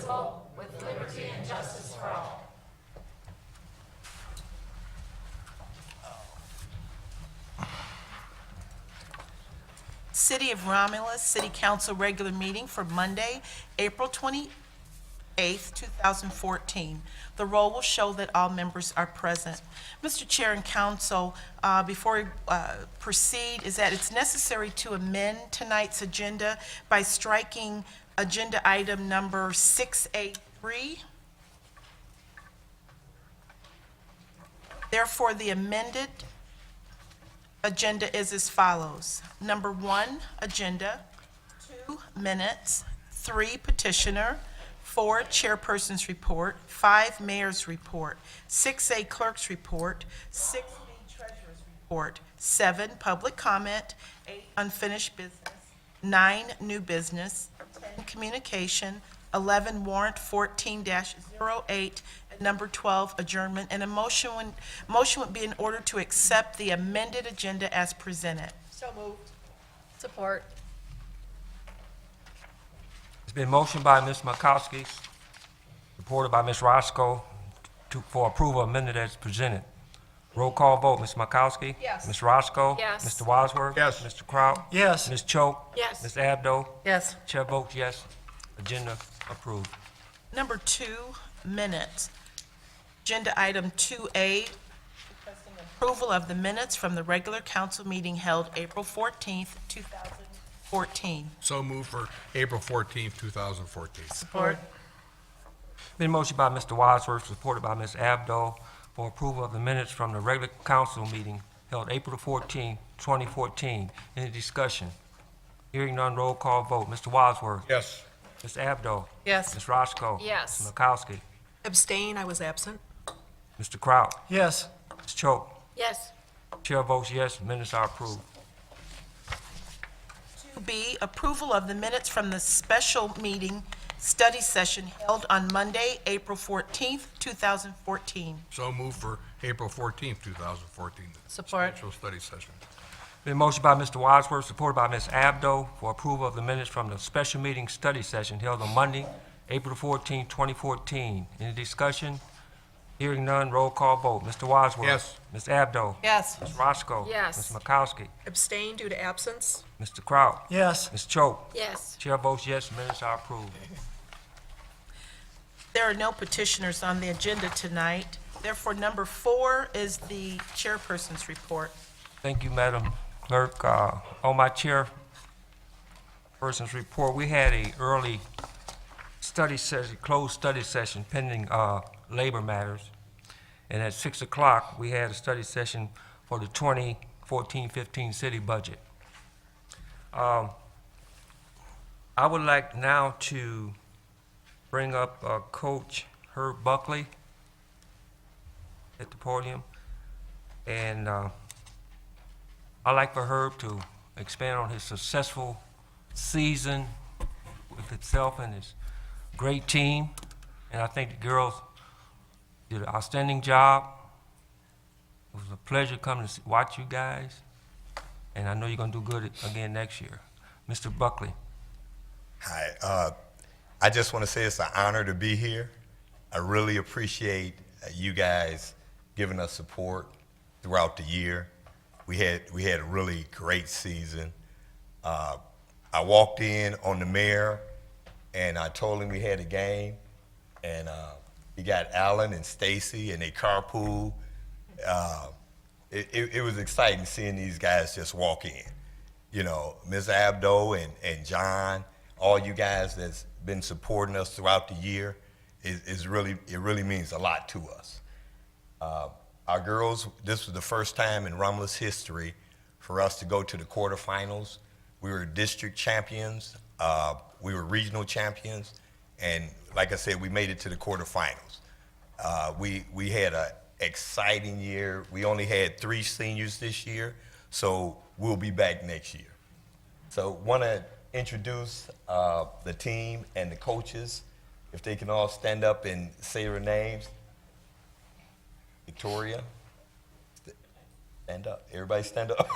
indivisible, with liberty and justice for all. City of Romulus City Council regular meeting for Monday, April 28th, 2014. The roll will show that all members are present. Mr. Chair and Council, before we proceed, is that it's necessary to amend tonight's agenda by striking agenda item number 6A3. Therefore, the amended agenda is as follows. Number 1, agenda. 2, minutes. 3, petitioner. 4, chairperson's report. 5, mayor's report. 6A, clerk's report. 6B, treasurer's report. 7, public comment. 8, unfinished business. 9, new business. 10, communication. 11, warrant 14-08. And number 12, adjournment. And a motion would be in order to accept the amended agenda as presented. So moved. Support. It's been motioned by Ms. Makowski, supported by Ms. Roscoe, for approval amended as presented. Roll call vote, Ms. Makowski? Yes. Ms. Roscoe? Yes. Mr. Wadsworth? Yes. Mr. Kraut? Yes. Ms. Choate? Yes. Ms. Abdo? Yes. Chair votes yes. Agenda approved. Number 2, minutes. Agenda item 2A, requesting approval of the minutes from the regular council meeting held April 14th, 2014. So moved for April 14th, 2014. Support. Been motioned by Mr. Wadsworth, supported by Ms. Abdo, for approval of the minutes from the regular council meeting held April 14, 2014. Any discussion? Hearing none, roll call vote. Mr. Wadsworth? Yes. Ms. Abdo? Yes. Ms. Roscoe? Yes. Ms. Makowski? Abstain, I was absent. Mr. Kraut? Yes. Ms. Choate? Yes. Chair votes yes. Minutes are approved. 2B, approval of the minutes from the special meeting study session held on Monday, April 14th, 2014. So moved for April 14th, 2014. Support. Special study session. Been motioned by Mr. Wadsworth, supported by Ms. Abdo, for approval of the minutes from the special meeting study session held on Monday, April 14, 2014. Any discussion? Hearing none, roll call vote. Mr. Wadsworth? Yes. Ms. Abdo? Yes. Ms. Roscoe? Yes. Ms. Makowski? Abstain due to absence. Mr. Kraut? Yes. Ms. Choate? Yes. Chair votes yes. Minutes are approved. There are no petitioners on the agenda tonight. Therefore, number 4 is the chairperson's report. Thank you, Madam Clerk. On my chairperson's report, we had a early study session, closed study session pending labor matters. And at 6 o'clock, we had a study session for the 2014-15 city budget. I would like now to bring up Coach Herb Buckley at the podium. And I'd like for Herb to expand on his successful season with itself and his great team. And I think the girls did an outstanding job. It was a pleasure coming to watch you guys. And I know you're going to do good again next year. Mr. Buckley. Hi. I just want to say it's an honor to be here. I really appreciate you guys giving us support throughout the year. We had a really great season. I walked in on the mayor, and I told him we had a game, and he got Alan and Stacy, and they carpool. It was exciting seeing these guys just walk in. You know, Ms. Abdo and John, all you guys that's been supporting us throughout the year, it really means a lot to us. Our girls, this was the first time in Romulus history for us to go to the quarterfinals. We were district champions, we were regional champions, and like I said, we made it to the quarterfinals. We had an exciting year. We only had 3 seniors this year, so we'll be back next year. So want to introduce the team and the coaches, if they can all stand up and say their names. Victoria, stand up. Everybody stand up.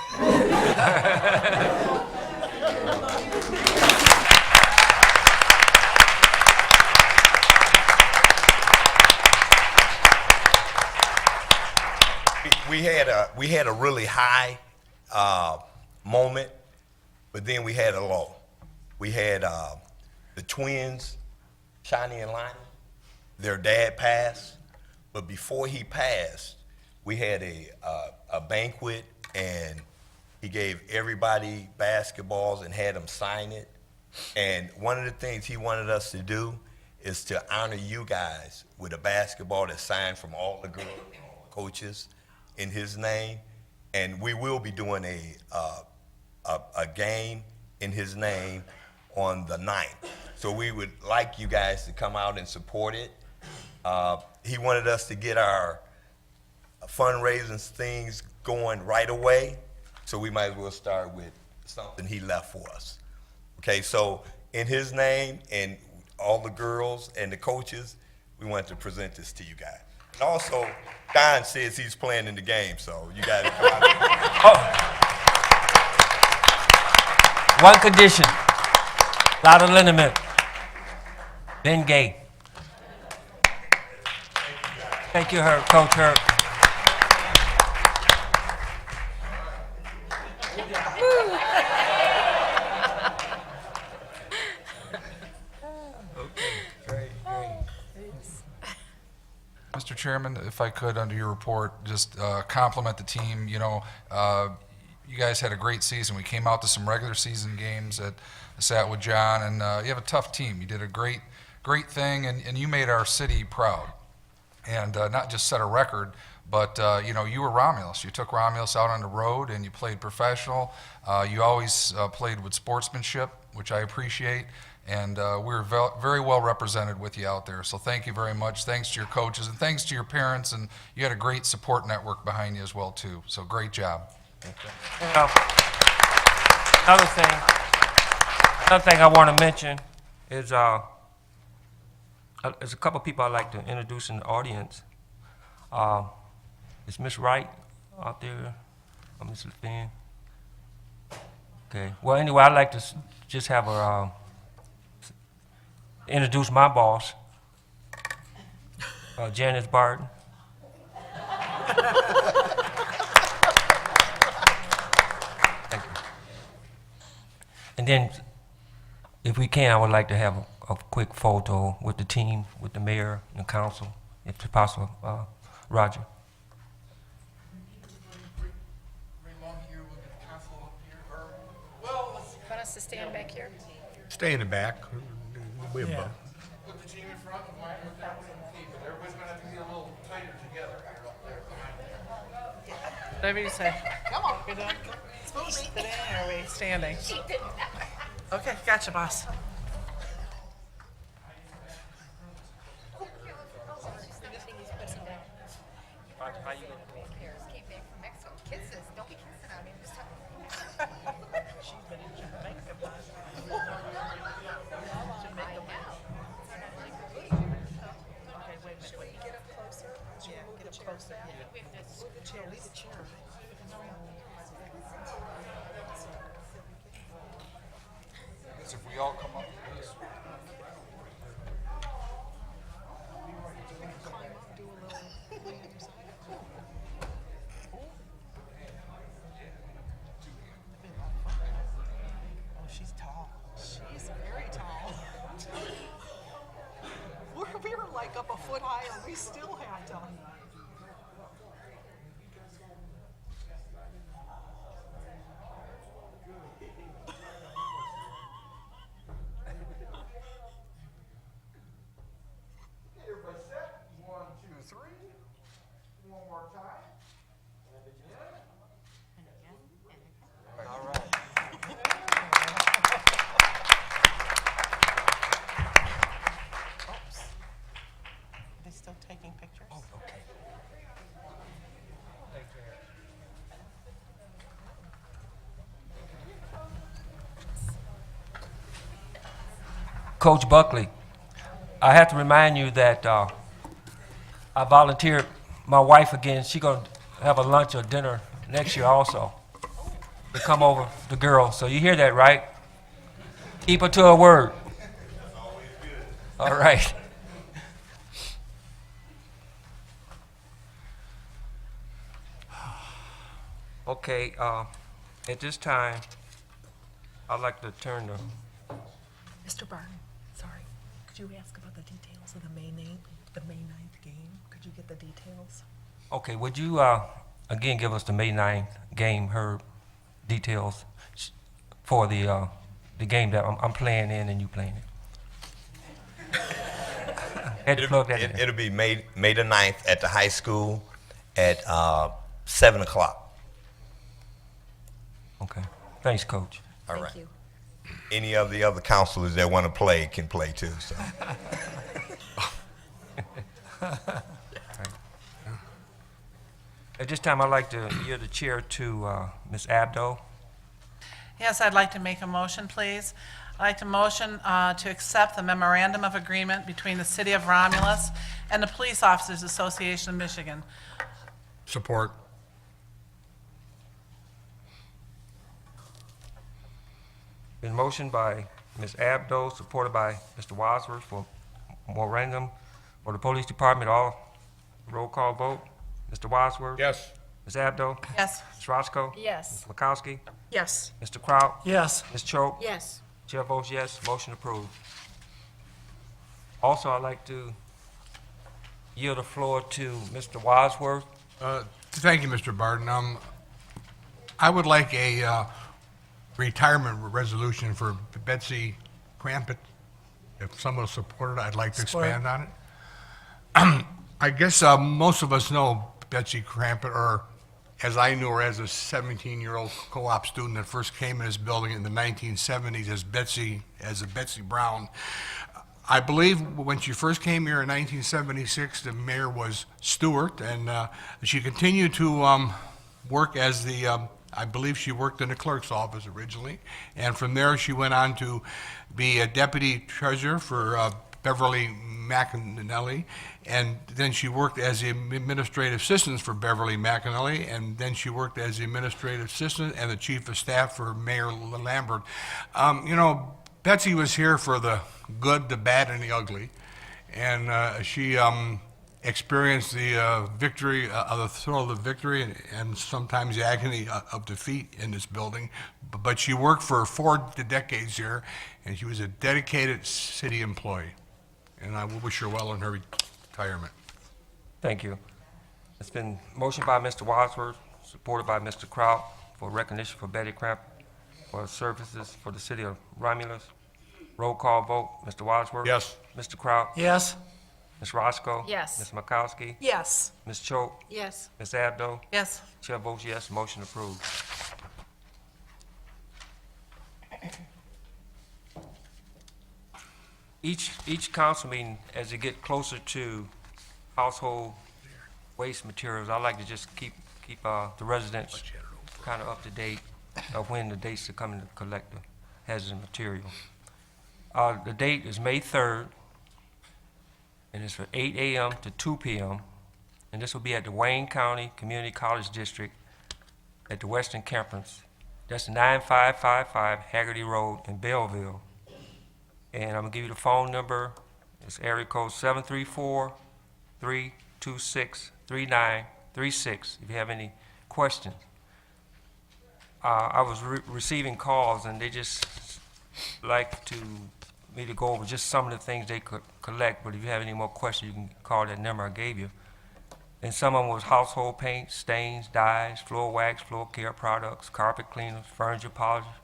we had a really high moment, but then we had a low. We had the twins, Shani and Lonnie. Their dad passed, but before he passed, we had a banquet, and he gave everybody basketballs and had them sign it. And one of the things he wanted us to do is to honor you guys with a basketball that's signed from all the girls, all the coaches in his name. And we will be doing a game in his name on the 9th. So we would like you guys to come out and support it. He wanted us to get our fundraising things going right away, so we might as well start with something he left for us. Okay, so in his name and all the girls and the coaches, we wanted to present this to you guys. And also, Don says he's playing in the game, so you guys come out. One condition, lot of liniment, Ben Gay. Thank you, Coach Herb. Mr. Chairman, if I could, under your report, just compliment the team. You know, you guys had a great season. We came out to some regular season games at sat with John, and you have a tough team. You did a great thing, and you made our city proud. And not just set a record, but you know, you were Romulus. You took Romulus out on the road, and you played professional. You always played with sportsmanship, which I appreciate. And we're very well represented with you out there. So thank you very much. Thanks to your coaches, and thanks to your parents. And you had a great support network behind you as well, too. So great job. Another thing I want to mention is there's a couple of people I'd like to introduce in the audience. Is Miss Wright out there? Or Miss LaFinn? Okay. Well, anyway, I'd like to just have her introduce my boss, Janice Barton. Thank you. And then, if we can, I would like to have a quick photo with the team, with the mayor and council, if it's possible. Roger. Want us to stand back here? Stay in the back. We have both. Put the team in front of mine, but everybody's going to have to be a little tighter together. Whatever you say. Come on. You're done. Sitting or are we standing? Okay, gotcha, boss. Came back from Mexico. Kisses. Don't be kissing on me. Just talk. She's been in Jamaica, boss. Okay, wait a minute. Wait. Get up closer. Yeah, get up closer. Yeah. Leave the chair. If we all come up, please. Oh, she's tall. She's very tall. we were like up a foot high, and we still have to. Everybody set. 1, 2, 3. One more time. All right. Oops. Are they still taking pictures? Oh, okay. Coach Buckley, I have to remind you that I volunteered my wife again. She's going to have a lunch or dinner next year also to come over, the girl. So you hear that, right? Keep her to her word. All right. Okay, at this time, I'd like to turn the, Mr. Barton, sorry, could you ask about the details of the May 9th game? Could you get the details? okay, would you, again, give us the May 9th game, her details for the game that I'm playing in and you playing in? Had to plug that in. It'll be May the 9th at the high school at 7 o'clock. Okay, thanks, Coach. All right. Thank you. Any of the other counselors that want to play can play too. So. At this time, I'd like to yield the chair to Ms. Abdo. Yes, I'd like to make a motion, please. I'd like to motion to accept the memorandum of agreement between the City of Romulus and the Police Officers Association of Michigan. Support. Been motioned by Ms. Abdo, supported by Mr. Wadsworth for memorandum for the police department. All roll call vote. Mr. Wadsworth? Yes. Ms. Abdo? Yes. Ms. Roscoe? Yes. Ms. Makowski? Yes. Mr. Kraut? Yes. Ms. Choate? Yes. Chair votes yes, motion approved. Also, I'd like to yield the floor to Mr. Wadsworth. Thank you, Mr. Barton. I would like a retirement resolution for Betsy Crampett. If someone will support it, I'd like to expand on it. I guess most of us know Betsy Crampett, or as I knew her as a 17-year-old co-op student that first came in this building in the 1970s as a Betsy Brown. I believe when she first came here in 1976, the mayor was Stewart, and she continued to work as the, I believe she worked in the clerk's office originally, and from there she went on to be a deputy treasurer for Beverly McAnally, and then she worked as the administrative assistant for Beverly McAnally, and then she worked as the administrative assistant and the chief of staff for Mayor Lambert. You know, Betsy was here for the good, the bad, and the ugly, and she experienced the victory, the thrill of victory, and sometimes the agony of defeat in this building. But she worked for 4 decades here, and she was a dedicated city employee. And I will wish her well in her retirement. Thank you. It's been motioned by Mr. Wadsworth, supported by Mr. Kraut for recognition for Betty Cramp for her services for the city of Romulus. Roll call vote, Mr. Wadsworth? Yes. Mr. Kraut? Yes. Ms. Roscoe? Yes. Ms. Makowski? Yes. Ms. Choate? Yes. Ms. Abdo? Yes. Chair votes yes, motion approved. Each council meeting, as they get closer to household waste materials, I like to just keep the residents kind of up to date of when the dates are coming to collect the hazardous material. The date is May 3rd, and it's from 8 a.m. to 2 p.m., and this will be at the Wayne County Community College District at the Western Campus. That's 9555 Haggerty Road in Belleville. And I'm gonna give you the phone number. It's area code 734-326-3936 if you have any questions. I was receiving calls, and they just like me to go over just some of the things they could collect, but if you have any more questions, you can call that number I gave you. And some of them was household paint, stains, dyes, floor wax, floor care products, carpet cleaners, furniture polishers,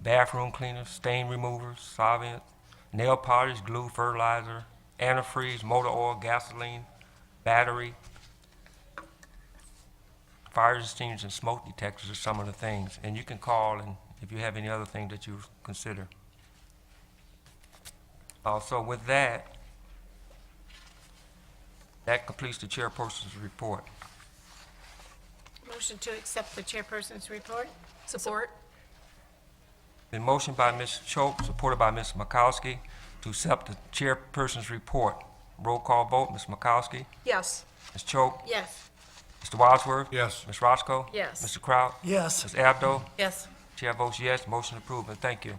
bathroom cleaners, stain removers, solvents, nail polish, glue, fertilizer, antifreeze, motor oil, gasoline, battery, fire extinguishers, and smoke detectors are some of the things. And you can call and if you have any other thing that you consider. So with that completes the chairperson's report. Motion to accept the chairperson's report? Support? Been motioned by Ms. Choate, supported by Ms. Makowski, to accept the chairperson's report. Roll call vote, Ms. Makowski, Yes. Ms. Choate, Yes. Mr. Wadsworth? Yes. Ms. Roscoe? Yes. Mr. Kraut? Yes. Ms. Abdo? Yes. Chair votes yes, motion approved, and thank you.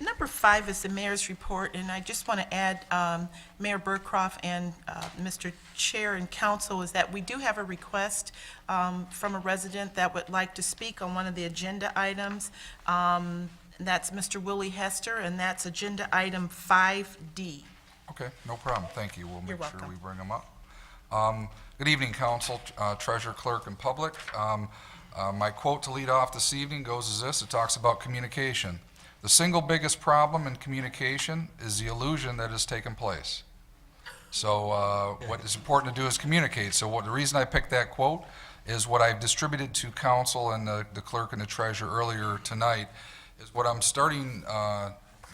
Number 5 is the mayor's report, and I just want to add, Mayor Burcroft and Mr. Chair and Council, is that we do have a request from a resident that would like to speak on one of the agenda items. That's Mr. Willie Hester, and that's agenda item 5D. Okay, no problem, thank you. We'll You're make sure welcome. we bring them up. Good evening, council, treasurer, clerk, and public. My quote to lead off this evening goes as this: it talks about communication. The single biggest problem in communication is the illusion that has taken place. So what is important to do is communicate. So the reason I picked that quote is what I've distributed to council and the clerk and the treasurer earlier tonight, is what I'm starting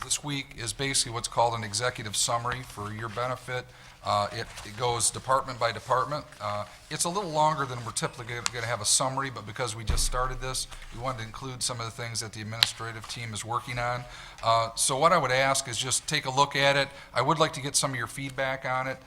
this week is basically what's called an executive summary for your benefit. It goes department by department. It's a little longer than we're typically going to have a summary, but because we just started this, we wanted to include some of the things that the administrative team is working on. So what I would ask is just take a look at it. I would like to get some of your feedback on it.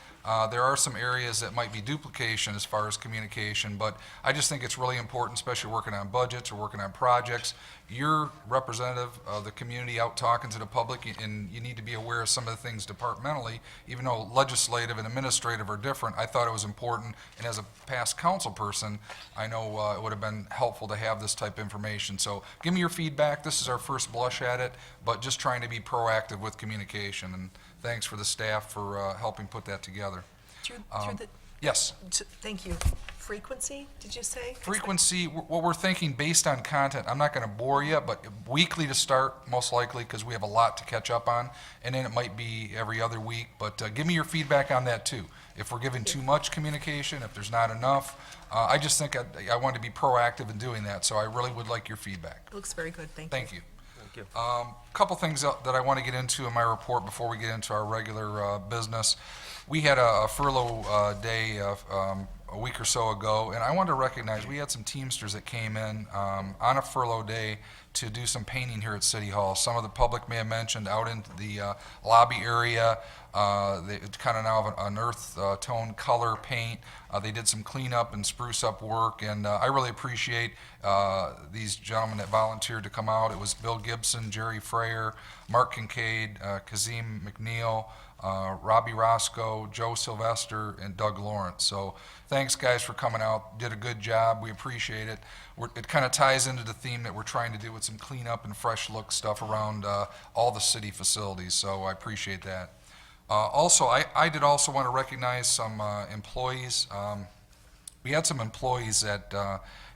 There are some areas that might be duplication as far as communication, but I just think it's really important, especially working on budgets or working on projects. You're representative of the community out talking to the public, and you need to be aware of some of the things departmentally. Even though legislative and administrative are different, I thought it was important, and as a past council person, I know it would have been helpful to have this type of information. So give me your feedback. This is our first blush at it, but just trying to be proactive with communication, and thanks for the staff for helping put that together. Through the, Yes. thank you. Frequency, did you say? Frequency, what we're thinking based on content, I'm not going to bore you, but weekly to start, most likely, because we have a lot to catch up on, and then it might be every other week, but give me your feedback on that too. If we're giving too much communication, if there's not enough, I just think I want to be proactive in doing that, so I really would like your feedback. It looks very good, thank you. Thank you. Thank you. Couple things that I want to get into in my report before we get into our regular business. We had a furlough day a week or so ago, and I wanted to recognize we had some Teamsters that came in on a furlough day to do some painting here at City Hall. Some of the public may have mentioned out in the lobby area, they kind of now have an earth tone color paint. They did some cleanup and spruce up work, and I really appreciate these gentlemen that volunteered to come out. It was Bill Gibson, Jerry Freyer, Mark Kincaid, Kazim McNeil, Robbie Roscoe, Joe Sylvester, and Doug Lawrence. So thanks, guys, for coming out. Did a good job. We appreciate it. It kind of ties into the theme that we're trying to do with some cleanup and fresh look stuff around all the city facilities, so I appreciate that. Also, I did also want to recognize some employees. We had some employees that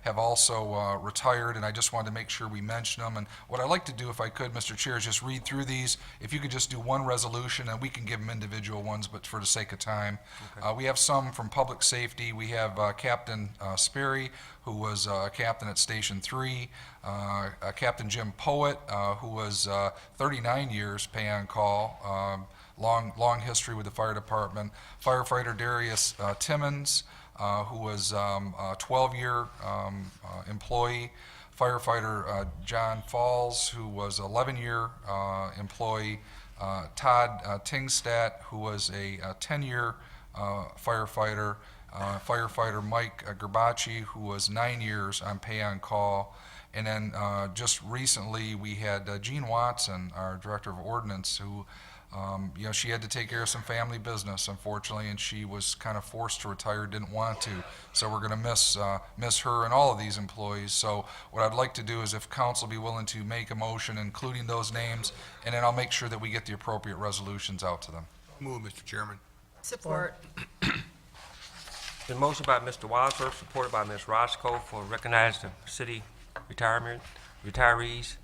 have also retired, and I just wanted to make sure we mention them. And what I'd like to do, if I could, Mr. Chair, is just read through these. If you could just do one resolution, and we can give them individual ones, but for the sake of time. Okay. We have some from Public Safety. We have Captain Sperry, who was captain at Station 3, Captain Jim Poet, who was 39 years pay on call, long history with the fire department, firefighter Darius Timmons, who was a 12-year employee, firefighter John Falls, who was 11-year employee, Todd Tingstadt, who was a 10-year firefighter, firefighter Mike Gerbachi, who was 9 years on pay on call, and then just recently we had Jean Watson, our director of ordnance, who she had to take care of some family business, unfortunately, and she was kind of forced to retire, didn't want to. So we're going to miss her and all of these employees. So what I'd like to do is if council be willing to make a motion including those names, and then I'll make sure that we get the appropriate resolutions out to them. Move, Mr. Chairman. Support. The motion by Mr. Wadsworth, supported by Ms. Roscoe, for recognizing the city retirees.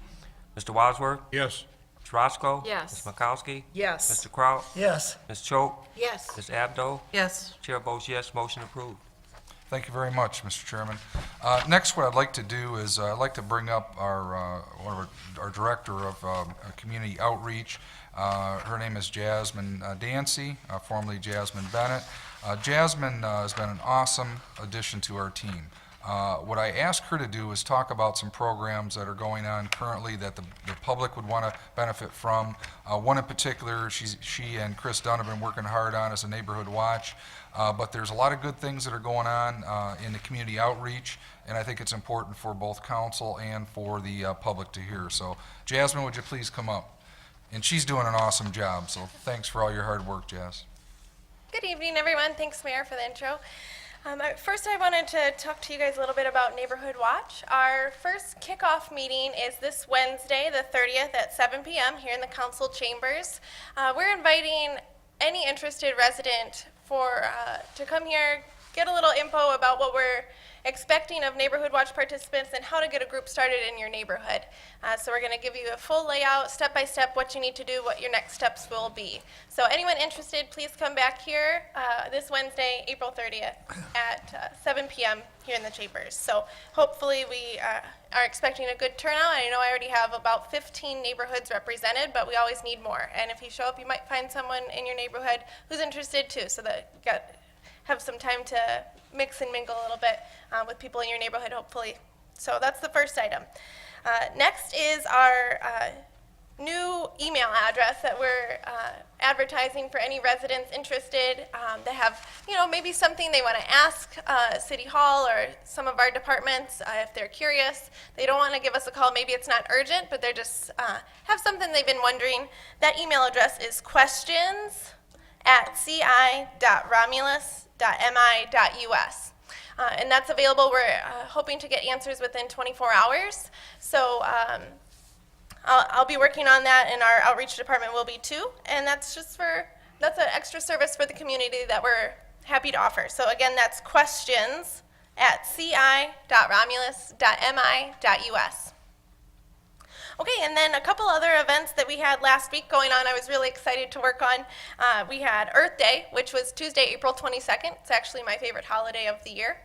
Mr. Wadsworth? Yes. Ms. Roscoe? Yes. Ms. Makowski? Yes. Mr. Kraut? Yes. Ms. Choate? Yes. Ms. Abdo? Yes. Chair votes yes, motion approved. Thank you very much, Mr. Chairman. Next, what I'd like to do is I'd like to bring up our director of community outreach. Her name is Jasmine Dancy, formerly Jasmine Bennett. Jasmine has been an awesome addition to our team. What I asked her to do is talk about some programs that are going on currently that the public would want to benefit from. One in particular, she and Chris Dunn have been working hard on is a neighborhood watch. But there's a lot of good things that are going on in the community outreach, and I think it's important for both council and for the public to hear. So, Jasmine, would you please come up? And she's doing an awesome job, so thanks for all your hard work, Jazz. Good evening, everyone. Thanks, Mayor, for the intro. First, I wanted to talk to you guys a little bit about Neighborhood Watch. Our first kickoff meeting is this Wednesday, the 30th at 7 p.m. here in the council chambers. We're inviting any interested resident to come here, get a little info about what we're expecting of Neighborhood Watch participants and how to get a group started in your neighborhood. So we're going to give you a full layout, step-by-step, what you need to do, what your next steps will be. So anyone interested, please come back here this Wednesday, April 30th at 7 p.m. here in the chambers. So hopefully we are expecting a good turnout. I know I already have about 15 neighborhoods represented, but we always need more. And if you show up, you might find someone in your neighborhood who's interested too, so that you have some time to mix and mingle a little bit with people in your neighborhood, hopefully. So that's the first item. Next is our new email address that we're advertising for any residents interested that have, maybe something they want to ask City Hall or some of our departments if they're curious. They don't want to give us a call. Maybe it's not urgent, but they're just have something they've been wondering. That email address is questions@ci.romulus.mi.us. And that's available. We're hoping to get answers within 24 hours. So I'll be working on that, and our outreach department will be too. And that's an extra service for the community that we're happy to offer. So again, that's questions@ci.romulus.mi.us. Okay, and then a couple other events that we had last week going on I was really excited to work on. We had Earth Day, which was Tuesday, April 22nd. It's actually my favorite holiday of the year.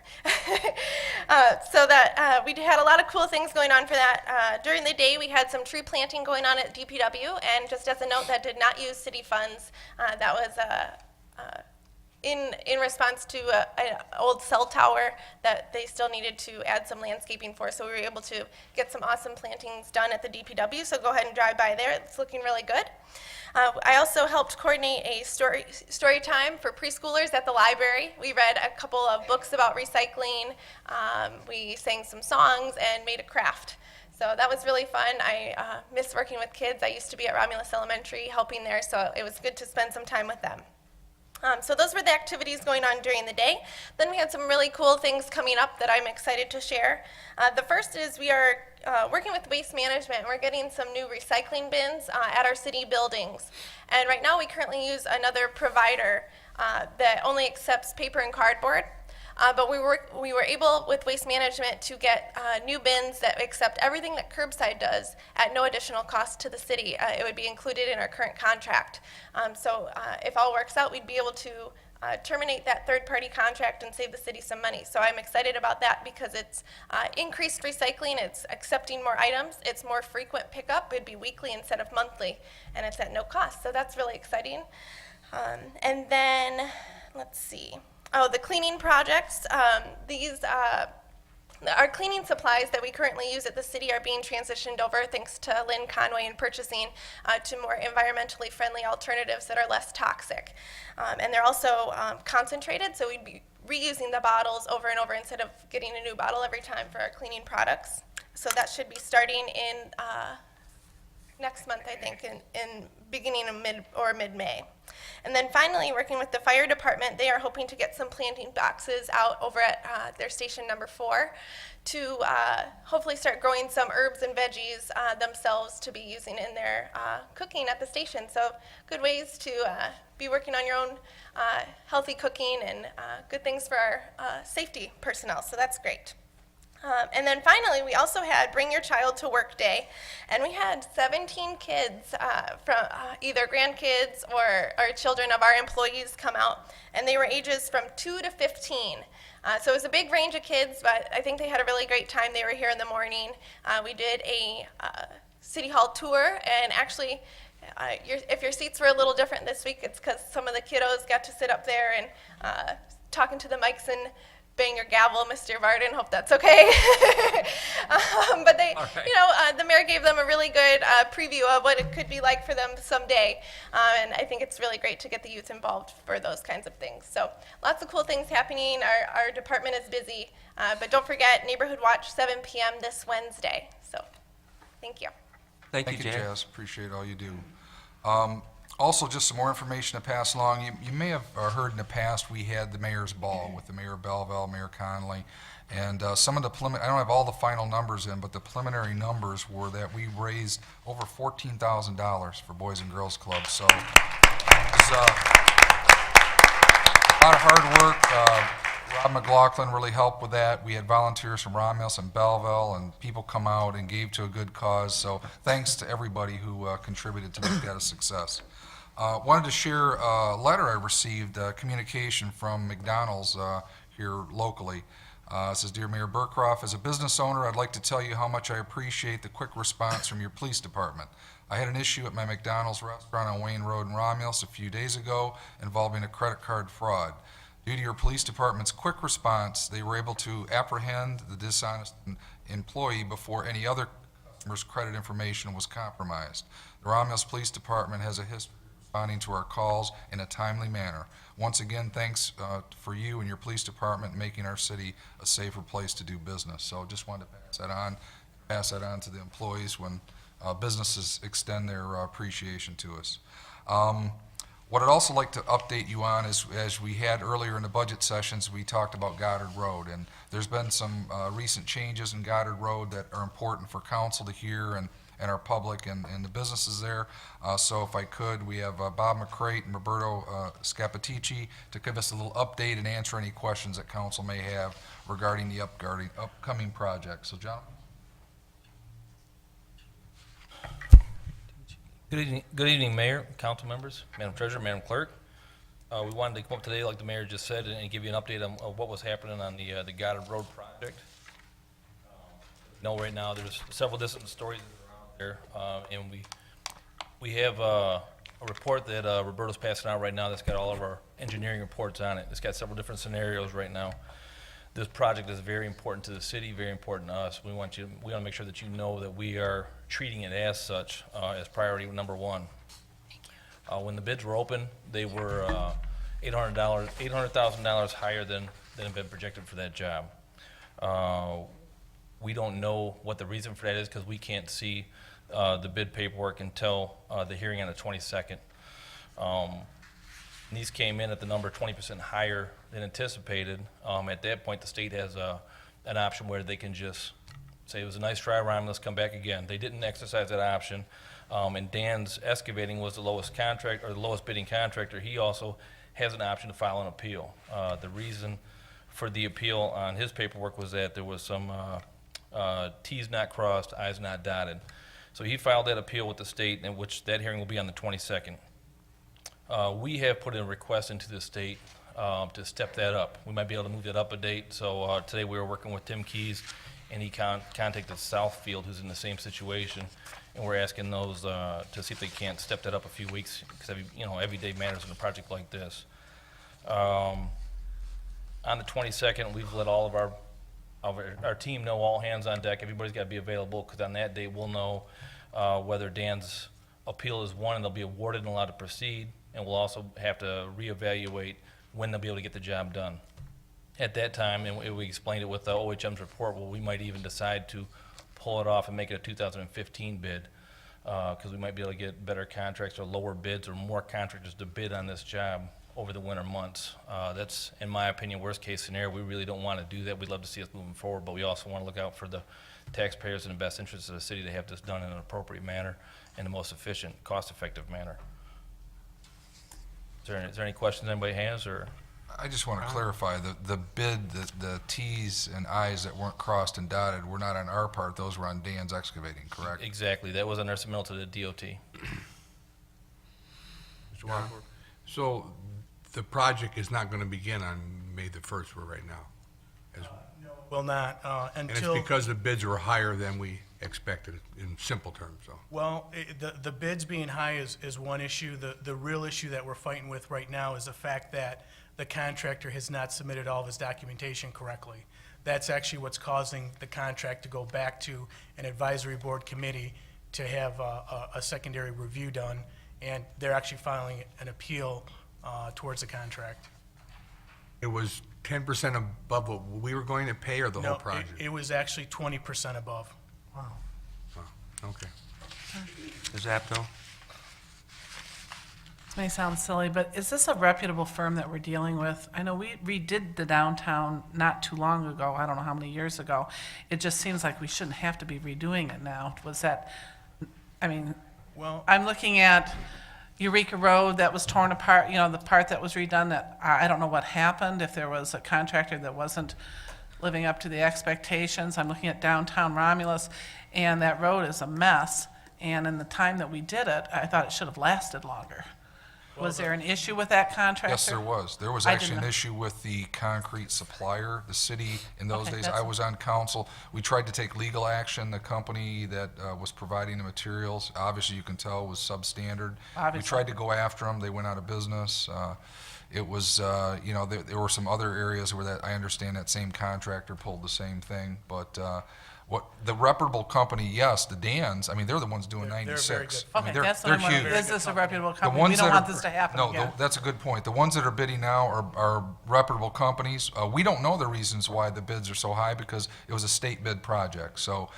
We had a lot of cool things going on for that. During the day, we had some tree planting going on at DPW, and just as a note, that did not use city funds. That was in response to an old cell tower that they still needed to add some landscaping for, so we were able to get some awesome plantings done at the DPW, so go ahead and drive by there. It's looking really good. I also helped coordinate a story time for preschoolers at the library. We read a couple of books about recycling, we sang some songs, and made a craft. So that was really fun. I miss working with kids. I used to be at Romulus Elementary helping there, so it was good to spend some time with them. So those were the activities going on during the day. Then we had some really cool things coming up that I'm excited to share. The first is we are working with waste management, and we're getting some new recycling bins at our city buildings. And right now we currently use another provider that only accepts paper and cardboard. But we were able, with Waste Management, to get new bins that accept everything that Curbside does at no additional cost to the city. It would be included in our current contract. So if all works out, we'd be able to terminate that third-party contract and save the city some money. So I'm excited about that because it's increased recycling, it's accepting more items, it's more frequent pickup. It'd be weekly instead of monthly, and it's at no cost. So that's really exciting. And then, let's see. Oh, the cleaning projects. Our cleaning supplies that we currently use at the city are being transitioned over, thanks to Lynn Conway in purchasing, to more environmentally friendly alternatives that are less toxic. And they're also concentrated, so we'd be reusing the bottles over and over instead of getting a new bottle every time for our cleaning products. So that should be starting in next month, I think, in beginning of mid-May. And then finally, working with the fire department, they are hoping to get some planting boxes out over at their station number 4 to hopefully start growing some herbs and veggies themselves to be using in their cooking at the station. So good ways to be working on your own healthy cooking and good things for our safety personnel. So that's great. And then finally, we also had Bring Your Child to Work Day, and we had 17 kids from either grandkids or children of our employees come out, and they were ages from 2 to 15. So it was a big range of kids, but I think they had a really great time. They were here in the morning. We did a City Hall tour, and actually, if your seats were a little different this week, it's because some of the kiddos got to sit up there and talking to the mics and bang your gavel, Mr. Varden. Hope that's okay. But they, the mayor gave them a really good preview of what it could be like for them someday. And I think it's really great to get the youth involved for those kinds of things. So lots of cool things happening. Our department is busy. But don't forget, Neighborhood Watch, 7 p.m. this Wednesday. So thank you. Thank you, Thank you, Jan. Jazz. Appreciate all you do. Also, just some more information to pass along. You may have heard in the past, we had the mayor's ball with the Mayor of Belleville, Mayor Conley, and some of the I don't have all the final numbers in, but the preliminary numbers were that we raised over $14,000 for Boys and Girls Club. So it was a lot of hard work. Rob McLaughlin really helped with that. We had volunteers from Romulus and Belleville, and people come out and gave to a good cause. So thanks to everybody who contributed to make that a success. Wanted to share a letter I received, communication from McDonald's here locally. It says, Dear Mayor Burkroff, as a business owner, I'd like to tell you how much I appreciate the quick response from your police department. I had an issue at my McDonald's restaurant on Wayne Road in Romulus a few days ago involving a credit card fraud. Due to your police department's quick response, they were able to apprehend the dishonest employee before any other customer's credit information was compromised. The Romulus Police Department has a history of responding to our calls in a timely manner. Once again, thanks for you and your police department making our city a safer place to do business. So just wanted to pass that on to the employees when businesses extend their appreciation to us. What I'd also like to update you on is, as we had earlier in the budget sessions, we talked about Goddard Road, and there's been some recent changes in Goddard Road that are important for council to hear and our public and the businesses there. So if I could, we have Bob McCrate and Roberto Scapitici to give us a little update and answer any questions that council may have regarding the upcoming project. So, John? Good evening, Mayor, council members, Madam Treasurer, Madam Clerk. We wanted to come up today, like the mayor just said, and give you an update on what was happening on the Goddard Road project. Right now there's several different stories around there, and we have a report that Roberto's passing out right now that's got all of our engineering reports on it. It's got several different scenarios right now. This project is very important to the city, very important to us. We want to make sure that you know that we are treating it as such, as priority number one. When the bids were open, they were $800,000 higher than had been projected for that job. We don't know what the reason for that is because we can't see the bid paperwork until the hearing on the 22nd. These came in at the number 20% higher than anticipated. At that point, the state has an option where they can just say it was a nice try, Ryan, let's come back again. They didn't exercise that option, and Dan's Excavating was the lowest contract or the lowest bidding contractor. He also has an option to file an appeal. The reason for the appeal on his paperwork was that there was some T's not crossed, I's not dotted. So he filed that appeal with the state, in which that hearing will be on the 22nd. We have put in a request into the state to step that up. We might be able to move that up a date. So today we were working with Tim Keys, and he contacted Southfield, who's in the same situation, and we're asking those to see if they can't step that up a few weeks, because every day matters in a project like this. On the 22nd, we've let all of our team know, all hands on deck. Everybody's got to be available, because on that day we'll know whether Dan's appeal is won and they'll be awarded and allowed to proceed, and we'll also have to reevaluate when they'll be able to get the job done. At that time, and we explained it with the OHM's report, well, we might even decide to pull it off and make it a 2015 bid, because we might be able to get better contracts or lower bids or more contractors to bid on this job over the winter months. That's, in my opinion, worst case scenario. We really don't want to do that. We'd love to see us moving forward, but we also want to look out for the taxpayers and the best interests of the city to have this done in an appropriate manner, in the most efficient, cost-effective manner. Is there any questions anybody has, or? I just want to clarify, the bid, the Ts and Is that weren't crossed and dotted were not on our part, those were on Dan's Excavating, correct? Exactly. That was on their submittal to the DOT. Mr. Wadsworth? So the project is not going to begin on May the 1st, we're right now? Will not, And it's until, because the bids were higher than we expected, in simple terms, so. well, the bids being high is one issue. The real issue that we're fighting with right now is the fact that the contractor has not submitted all of his documentation correctly. That's actually what's causing the contract to go back to an advisory board committee to have a secondary review done, and they're actually filing an appeal towards the contract. It was 10% above what we were going to pay, or the whole No, project? it was actually 20% above. Okay. Ms. Apto? This may sound silly, but is this a reputable firm that we're dealing with? I know we redid the downtown not too long ago, I don't know how many years ago. It just seems like we shouldn't have to be redoing it now. Was that, I mean, Well, I'm looking at Eureka Road that was torn apart, you know, the part that was redone that, I don't know what happened, if there was a contractor that wasn't living up to the expectations. I'm looking at downtown Romulus, and that road is a mess. And in the time that we did it, I thought it should have lasted longer. Was there an issue with that contractor? Yes, there was. There was I actually an didn't know. issue with the concrete supplier. The city, in those Okay, days, that's- I was on council. We tried to take legal action. The company that was providing the materials, obviously you can tell, was substandard. We Obviously. tried to go after them. They went out of business. It was, you know, there were some other areas where that, I understand that same contractor pulled the same thing. But what the reputable company, yes, the Dans, I mean, they're the ones doing They're very 96. good. I mean, Okay, they're- that's what they're I'm wondering. huge. Is this a reputable The company? We ones don't that want are- this to happen No, again. that's a good point. The ones that are bidding now are reputable companies. We don't know the reasons why the bids are so high because it was a state bid project. So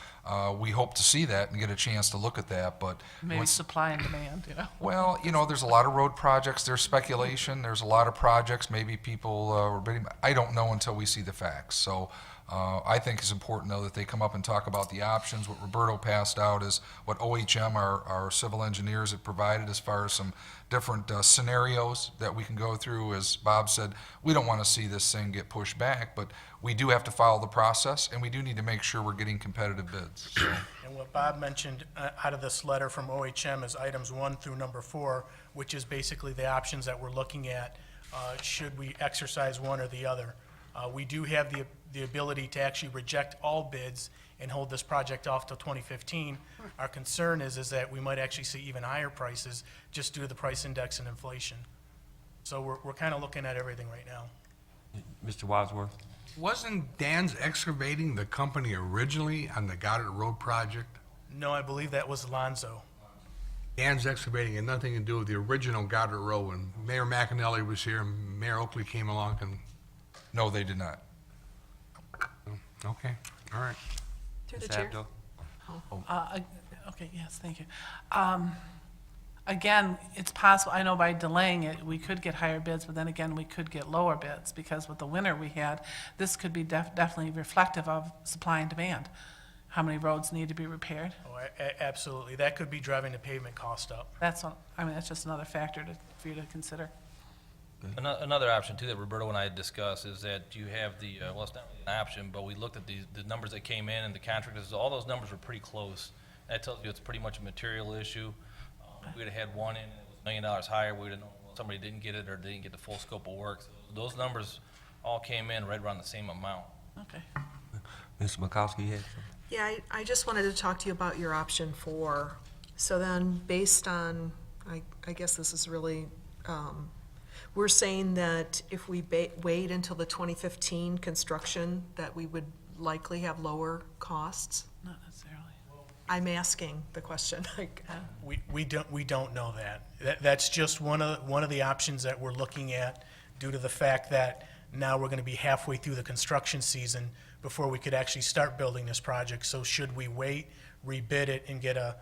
we hope to see that and get a chance to look at that, but Maybe once- supply and demand, you know? well, you know, there's a lot of road projects, there's speculation, there's a lot of projects, maybe people were bidding, I don't know until we see the facts. So I think it's important, though, that they come up and talk about the options. What Roberto passed out is what OHM, our civil engineers, have provided as far as some different scenarios that we can go through. As Bob said, we don't want to see this thing get pushed back, but we do have to follow the process, and we do need to make sure we're getting competitive bids. So, and what Bob mentioned out of this letter from OHM is items 1 through number 4, which is basically the options that we're looking at, should we exercise one or the other. We do have the ability to actually reject all bids and hold this project off till 2015. Our concern is that we might actually see even higher prices just due to the price index and inflation. So we're kind of looking at everything right now. Mr. Wadsworth? Wasn't Dan's Excavating the company originally on the Goddard Road project? No, I believe that was Lonzo. Dan's Excavating had nothing to do with the original Goddard Road. When Mayor McAnally was here, Mayor Oakley came along and, no, they did not. okay, all right. Through the Ms. chair. Abdo? Okay, yes, thank you. Again, it's possible, I know by delaying it, we could get higher bids, but then again, we could get lower bids, because with the winter we had, this could be definitely reflective of supply and demand. How many roads need to be repaired? Oh, absolutely. That could be driving the pavement cost up. That's, I mean, that's just another factor for you to consider. Another option too that Roberto and I had discussed is that you have the, well, it's not really an option, but we looked at the numbers that came in and the contractors, all those numbers were pretty close. That tells you it's pretty much a material issue. If we'd have had one in, and it was $1 million higher, we would have known somebody didn't get it or didn't get the full scope of work. So those numbers all came in right around the same amount. Okay. Ms. Makowski, you had something? Yeah, I just wanted to talk to you about your option 4. So then, based on, I guess this is really, we're saying that if we wait until the 2015 construction, that we would likely have lower costs? Not necessarily. I'm asking the question. Like, We don't know that. That's just one of the options that we're looking at due to the fact that now we're going to be halfway through the construction season before we could actually start building this project. So should we wait, rebid it, and get a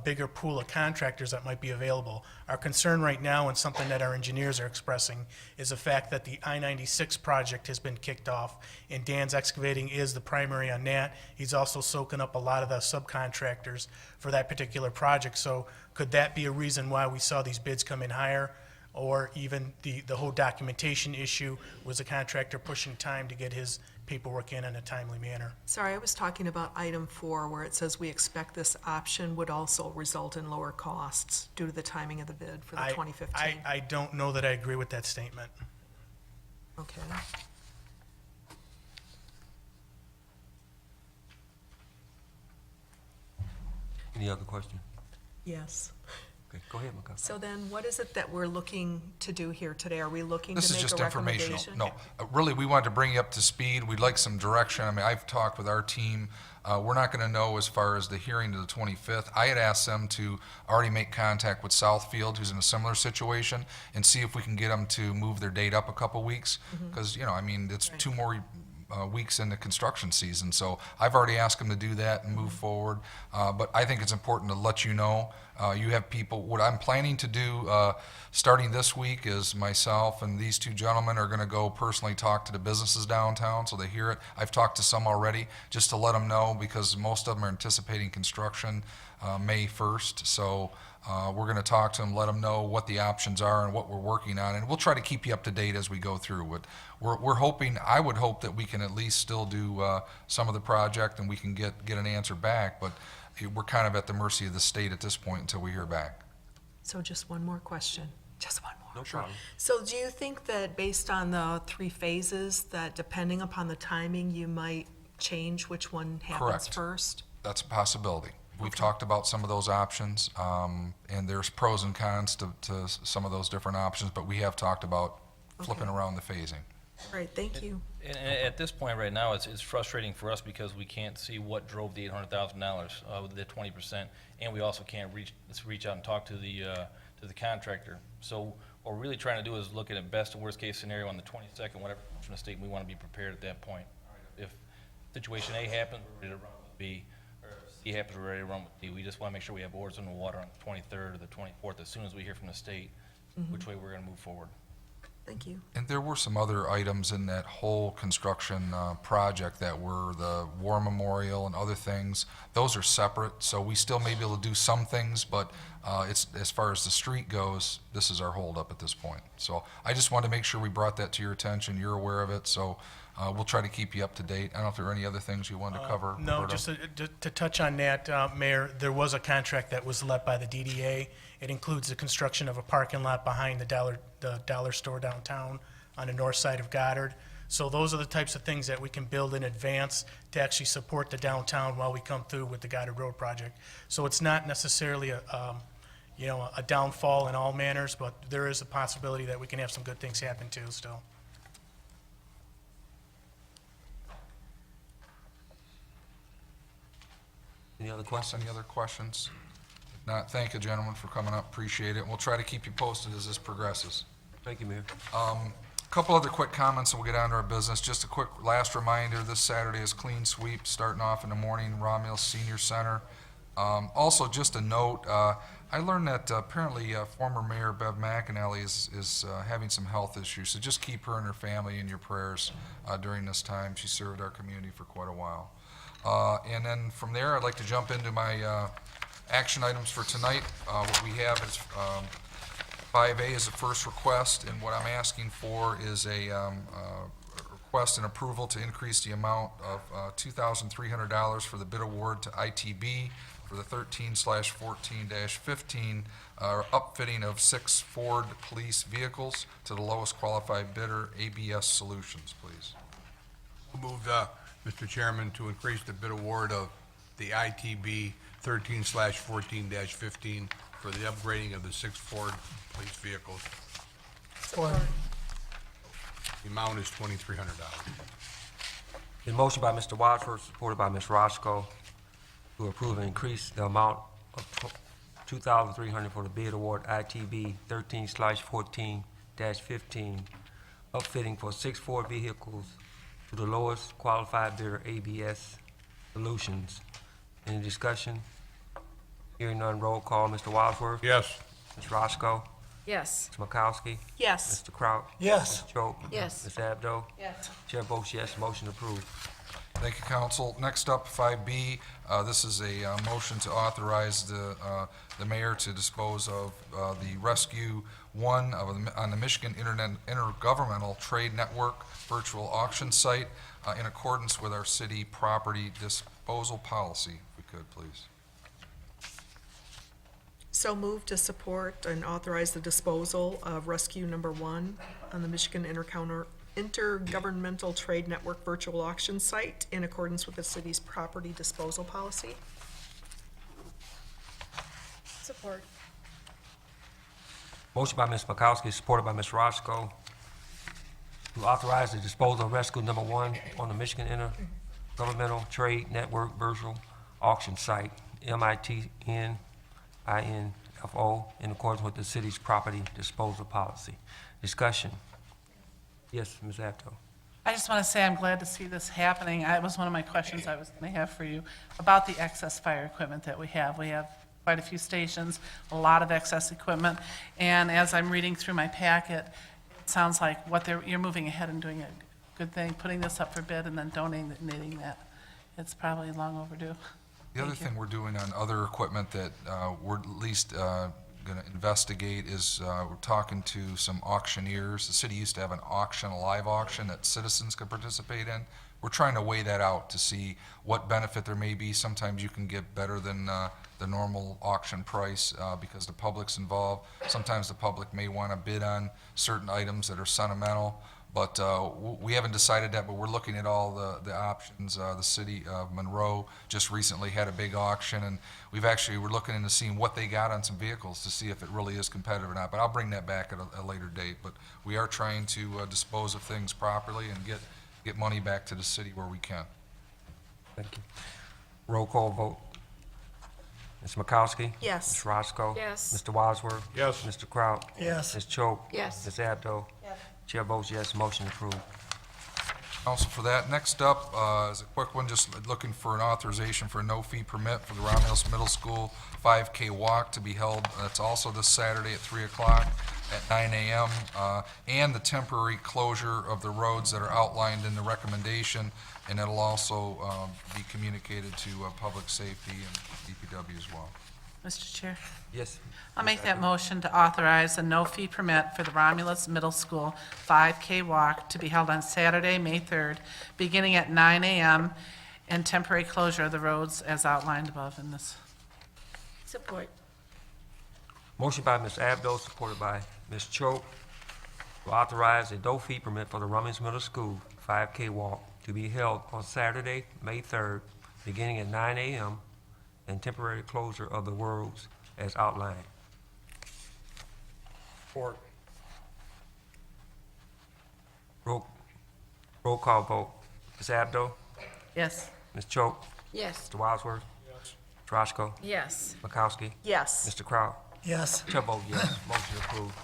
bigger pool of contractors that might be available? Our concern right now, and something that our engineers are expressing, is the fact that the I-96 project has been kicked off, and Dan's Excavating is the primary on that. He's also soaking up a lot of the subcontractors for that particular project. So could that be a reason why we saw these bids come in higher? Or even the whole documentation issue, was the contractor pushing time to get his paperwork in a timely manner? sorry, I was talking about item 4, where it says we expect this option would also result in lower costs due to the timing of the bid for the 2015. I don't know that I agree with that statement. Okay. Any other question? Yes. Okay, go ahead, Makowski. So then, what is it that we're looking to do here today? Are we looking This to is make just a informational. recommendation? No, really, we wanted to bring you up to speed. We'd like some direction. I mean, I've talked with our team. We're not going to know as far as the hearing to the 25th. I had asked them to already make contact with Southfield, who's in a similar situation, and see if we can get them to move their date up a couple weeks. Because, you know, I mean, it's Right. 2 more weeks into construction season. So I've already asked them to do that and move forward. But I think it's important to let you know, you have people, what I'm planning to do, starting this week is myself and these two gentlemen are gonna go personally talk to the businesses downtown so they hear it. I've talked to some already, just to let them know, because most of them are anticipating construction May 1st. So we're going to talk to them, let them know what the options are and what we're working on, and we'll try to keep you up to date as we go through. But we're hoping, I would hope that we can at least still do some of the project and we can get an answer back, but we're kind of at the mercy of the state at this point until we hear back. So just one more question, just one more. No problem. So do you think that based on the 3 phases, that depending upon the timing, you might change which one happens Correct. first? That's a possibility. We've talked about some of those options, and there's pros and cons to some of those different options, but we have talked about flipping around the phasing. All right, thank you. And at this point right now, it's frustrating for us because we can't see what drove the $800,000 with the 20%, and we also can't reach out and talk to the contractor. So what we're really trying to do is look at a best and worst case scenario on the 22nd, whatever from the state, we want to be prepared at that point. If situation A happens, we're ready to run with B, or if C happens, we're ready to run with D. We just want to make sure we have oars in the water on the 23rd or the 24th as soon as we hear from the state which way we're going to move forward. Thank you. And there were some other items in that whole construction project that were the War Memorial and other things. Those are separate, so we still may be able to do some things, but it's, as far as the street goes, this is our holdup at this point. So I just wanted to make sure we brought that to your attention, you're aware of it, so we'll try to keep you up to date. I don't know if there are any other things you wanted to cover. No, Roberto? just to touch on that, Mayor, there was a contract that was let by the DDA. It includes the construction of a parking lot behind the dollar store downtown on the north side of Goddard. So those are the types of things that we can build in advance to actually support the downtown while we come through with the Goddard Road project. So it's not necessarily a downfall in all manners, but there is a possibility that we can have some good things happen too still. Any other questions? Any other questions? If not, thank you, gentlemen, for coming up, appreciate it. And we'll try to keep you posted as this progresses. Thank you, Mayor. A couple other quick comments, and we'll get on to our business. Just a quick last reminder, this Saturday is Clean Sweep, starting off in the morning, Romulus Senior Center. Also, just a note, I learned that apparently former Mayor Bev McAnally is having some health issues, so just keep her and her family in your prayers during this time. She served our community for quite a while. And then from there, I'd like to jump into my action items for tonight. What we have is 5A is the first request, and what I'm asking for is a request and approval to increase the amount of $2,300 for the bid award to ITB for the 13/14-15 upfitting of 6 Ford police vehicles to the lowest qualified bidder, ABS Solutions, please. Moved, Mr. Chairman, to increase the bid award of the ITB 13/14-15 for the upgrading of the 6 Ford police vehicles. The amount is $2,300. The motion by Mr. Wadsworth, supported by Ms. Roscoe, to approve and increase the amount of $2,300 for the bid award ITB 13/14-15, upfitting for 6 Ford vehicles to the lowest qualified bidder, ABS Solutions. Any discussion? Hearing none, roll call. Mr. Wadsworth? Yes. Ms. Roscoe? Yes. Ms. Makowski? Yes. Mr. Kraut? Yes. Ms. Choate? Yes. Ms. Abdo? Yes. Chair votes yes, motion approved. Thank you, council. Next up, 5B, this is a motion to authorize the mayor to dispose of the Rescue 1 on the Michigan Intergovernmental Trade Network virtual auction site in accordance with our city property disposal policy, if we could, please. So moved to support and authorize the disposal of Rescue Number 1 on the Michigan Intergovernmental Trade Network virtual auction site in accordance with the city's property disposal policy. Support. Motion by Ms. Makowski, supported by Ms. Roscoe, to authorize the disposal of Rescue Number 1 on the Michigan Intergovernmental Trade Network virtual auction site, MITNINFO, in accordance with the city's property disposal policy. Discussion. Yes, Ms. Abdo. I just want to say I'm glad to see this happening. It was one of my questions I was going to have for you about the excess fire equipment that we have. We have quite a few stations, a lot of excess equipment, and as I'm reading through my packet, it sounds like you're moving ahead and doing a good thing, putting this up for bid and then donating that. It's probably long overdue. The other thing we're doing on other equipment that we're at least going to investigate is we're talking to some auctioneers. The city used to have an auction, a live auction that citizens could participate in. We're trying to weigh that out to see what benefit there may be. Sometimes you can get better than the normal auction price because the public's involved. Sometimes the public may want to bid on certain items that are sentimental. But we haven't decided that, but we're looking at all the options. The city of Monroe just recently had a big auction, and we're looking into seeing what they got on some vehicles to see if it really is competitive or not. But I'll bring that back at a later date. But we are trying to dispose of things properly and get money back to the city where we can. Thank you. Roll call vote. Ms. Makowski? Yes. Ms. Roscoe? Yes. Mr. Wadsworth? Yes. Mr. Kraut? Yes. Ms. Choate? Yes. Ms. Abdo? Yes. Chair votes yes, motion approved. Also for that, next up is a quick one, just looking for an authorization for a no-fee permit for the Romulus Middle School 5K walk to be held. That's also this Saturday at 3 o'clock at 9 a.m. And the temporary closure of the roads that are outlined in the recommendation, and it'll also be communicated to public safety and DPW as well. Mr. Chair, Yes. I'll make that motion to authorize a no-fee permit for the Romulus Middle School 5K walk to be held on Saturday, May 3rd, beginning at 9 a.m., and temporary closure of the roads as outlined above in this. Support. Motion by Ms. Abdo, supported by Ms. Choate, to authorize a no-fee permit for the Romulus Middle School 5K walk to be held on Saturday, May 3rd, beginning at 9 a.m., and temporary closure of the roads as outlined. Support. Roll call vote. Ms. Abdo? Yes. Ms. Choate? Yes. Mr. Wadsworth? Yes. Ms. Roscoe? Yes. Makowski? Yes. Mr. Kraut? Yes. Chair votes yes, motion approved.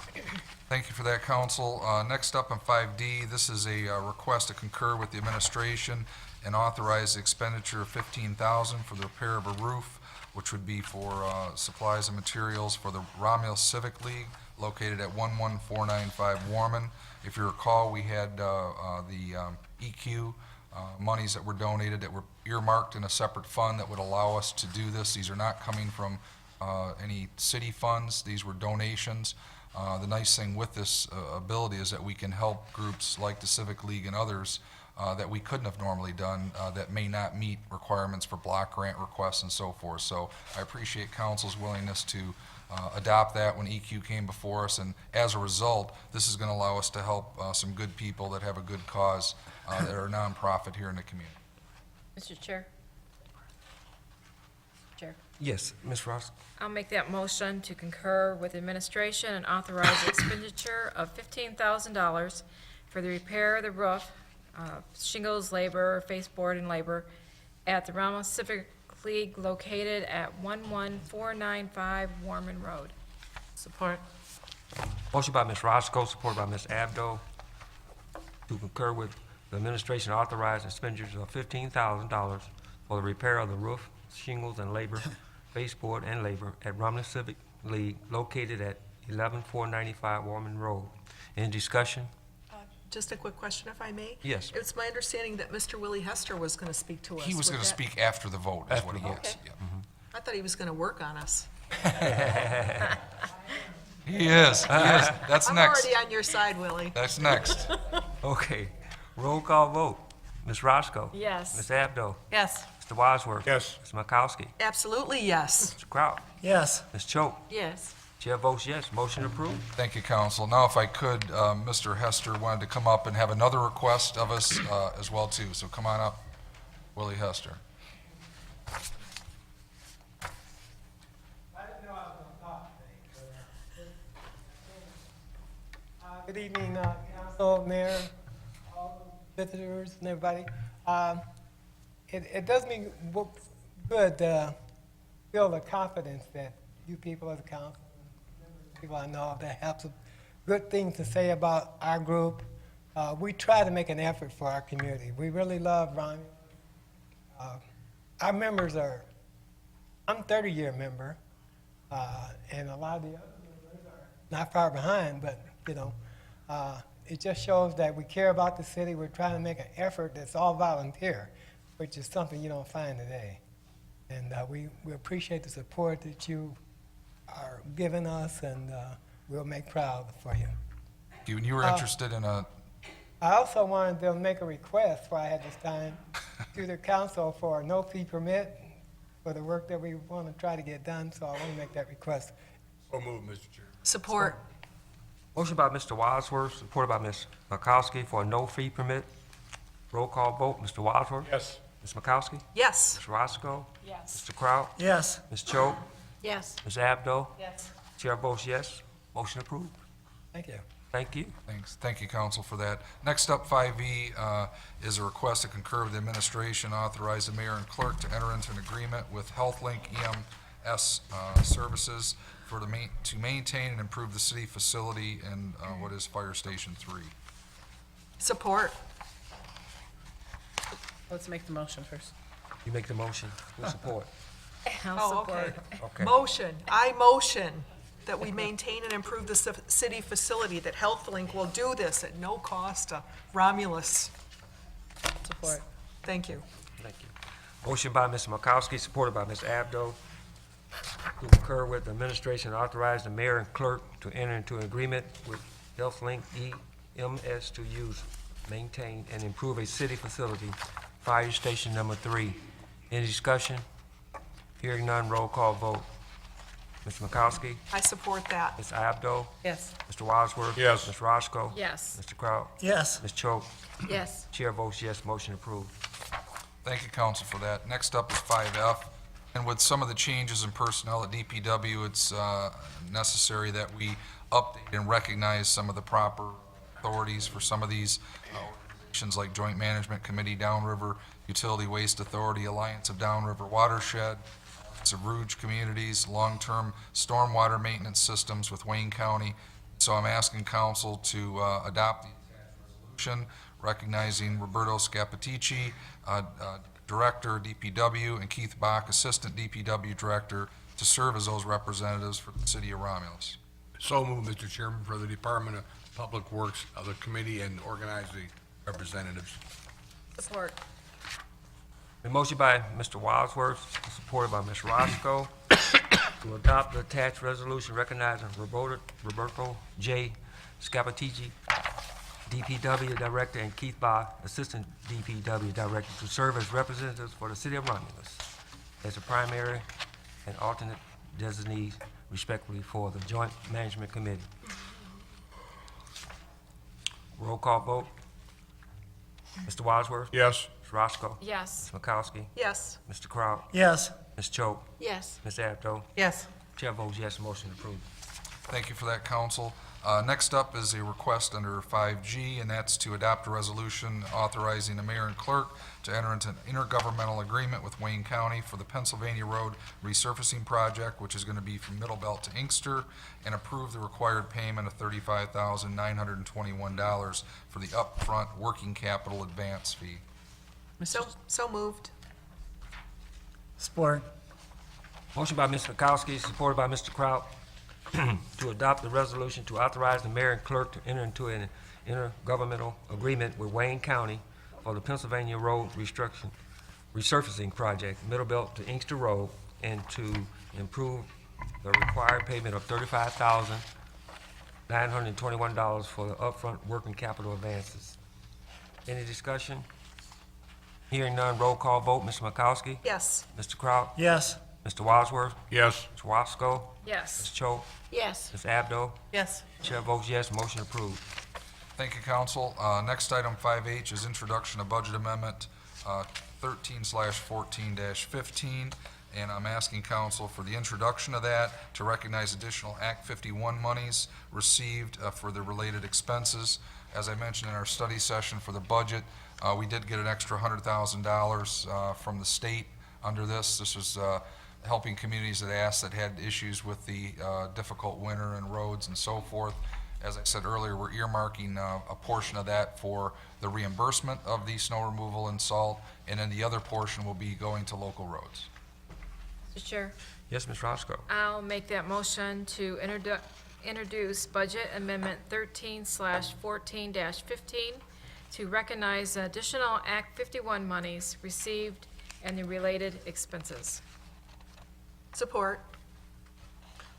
Thank you for that, Council. Next up on 5D, this is a request to concur with the administration and authorize the expenditure of $15,000 for the repair of a roof, which would be for supplies and materials for the Romulus Civic League located at 11495 Warman. If you recall, we had the EQ monies that were donated that were earmarked in a separate fund that would allow us to do this. These are not coming from any city funds. These were donations. The nice thing with this ability is that we can help groups like the Civic League and others that we couldn't have normally done that may not meet requirements for block grant requests and so forth. So I appreciate council's willingness to adopt that when EQ came before us, and as a result, this is going to allow us to help some good people that have a good cause that are a nonprofit here in the community. Mr. Chair. Chair. Yes, Ms. Ross? I'll make that motion to concur with administration and authorize the expenditure of $15,000 for the repair of the roof, shingles labor, baseboard and labor at the Romulus Civic League located at 11495 Warman Road. Support. Motion by Ms. Roscoe, supported by Ms. Abdo, to concur with the administration authorized expenditures of $15,000 for the repair of the roof, shingles and labor, baseboard and labor at Romulus Civic League located at 11495 Warman Road. Any discussion? Just a quick question, if I may? Yes. It's my understanding that Mr. Willie Hester was going to speak to us. He was Would going to that- speak after the vote, is what he Okay. is. Yeah. I thought he was going to work on us. He is. That's I'm next. already on your side, Willie. That's next. Okay, roll call vote. Ms. Roscoe? Yes. Ms. Abdo? Yes. Mr. Wadsworth? Yes. Ms. Makowski? Absolutely, yes. Mr. Kraut? Yes. Ms. Choate? Yes. Chair votes yes, motion approved. Thank you, council. Now, if I could, Mr. Hester wanted to come up and have another request of us as well, too. So come on up, Willie Hester. I didn't know I was on top today. Good evening, council, mayor, all the visitors and everybody. It does me good to feel the confidence that you people as a council, people I know that have some good things to say about our group, we try to make an effort for our community. We really love Romulus. Our members are, I'm a 30-year member, and a lot of the other members are not far behind, but, it just shows that we care about the city. We're trying to make an effort that's all volunteer, which is something you don't find today. And we appreciate the support that you are giving us, and we'll make proud for you. You were interested in a, I also wanted to make a request while I had this time to the council for a no-fee permit for the work that we want to try to get done, so I want to make that request. So moved, Mr. Chair. Support. Motion by Mr. Wadsworth, supported by Ms. Makowski for a no-fee permit. Roll call vote, Mr. Wadsworth? Yes. Ms. Makowski? Yes. Ms. Roscoe? Yes. Mr. Kraut? Yes. Ms. Choate? Yes. Ms. Abdo? Yes. Chair votes yes. Motion approved. Thank you. Thank you. thanks, thank you, council, for that. Next up, 5E, is a request to concur with the administration, authorize the mayor and clerk to enter into an agreement with HealthLink EMS Services to maintain and improve the city facility in what is Fire Station 3. Support. Let's make the motion first. You make the motion with support. I'll Oh, support. Okay. Motion. I motion that we maintain and improve the city facility, that HealthLink will do this at no cost to Romulus. Support. Thank you. Thank you. Motion by Ms. Makowski, supported by Ms. Abdo, to concur with the administration, authorize the mayor and clerk to enter into an agreement with HealthLink EMS to use, maintain, and improve a city facility, Fire Station Number 3. Any discussion? Hearing none, roll call vote. Ms. Makowski? I support that. Ms. Abdo? Yes. Mr. Wadsworth? Yes. Ms. Roscoe? Yes. Mr. Kraut? Yes. Ms. Choate? Yes. Chair votes yes, motion approved. Thank you, council, for that. Next up is 5F, and with some of the changes in personnel at DPW, it's necessary that we update and recognize some of the proper authorities for some of these organizations like Joint Management Committee, Downriver Utility Waste Authority, Alliance of Downriver Watershed, Alliance of Rouge Communities, Long-Term Stormwater Maintenance Systems with Wayne County. So I'm asking council to adopt the resolution recognizing Roberto Scapitici, Director, DPW, and Keith Bach, Assistant DPW Director, to serve as those representatives for the city of Romulus. So moved, Mr. Chairman, for the Department of Public Works, the committee, and organize the representatives. Support. The motion by Mr. Wadsworth, supported by Ms. Roscoe, to adopt the attached resolution recognizing Roberto J. Scapitici, DPW Director, and Keith Bach, Assistant DPW Director, to serve as representatives for the city of Romulus as a primary and alternate designees, respectively, for the Joint Management Committee. Roll call vote. Mr. Wadsworth? Yes. Ms. Roscoe? Yes. Ms. Makowski? Yes. Mr. Kraut? Yes. Ms. Choate? Yes. Ms. Abdo? Yes. Chair votes yes, motion approved. Thank you for that, council. Next up is a request under 5G, and that's to adopt a resolution authorizing the mayor and clerk to enter into an intergovernmental agreement with Wayne County for the Pennsylvania Road resurfacing project, which is going to be from Middlebelt to Inkster, and approve the required payment of $35,921 for the upfront working capital advance fee. So moved. Support. Motion by Ms. Makowski, supported by Mr. Kraut, to adopt the resolution to authorize the mayor and clerk to enter into an intergovernmental agreement with Wayne County for the Pennsylvania Road resurfacing project, Middlebelt to Inkster Road, and to improve the required payment of $35,921 for the upfront working capital advances. Any discussion? Hearing none, roll call vote. Mr. Makowski? Yes. Mr. Kraut? Yes. Mr. Wadsworth? Yes. Ms. Roscoe? Yes. Ms. Choate? Yes. Ms. Abdo? Yes. Chair votes yes, motion approved. Thank you, council. Next item, 5H, is introduction of budget amendment 13/14-15, and I'm asking council for the introduction of that to recognize additional Act 51 monies received for the related expenses. As I mentioned in our study session for the budget, we did get an extra $100,000 from the state under this. This was helping communities that had issues with the difficult winter and roads and so forth. as I said earlier, we're earmarking a portion of that for the reimbursement of the snow removal and salt, and then the other portion will be going to local roads. Mr. Chair, Yes, Ms. Roscoe. I'll make that motion to introduce Budget Amendment 13/14-15 to recognize additional Act 51 monies received and the related expenses. Support.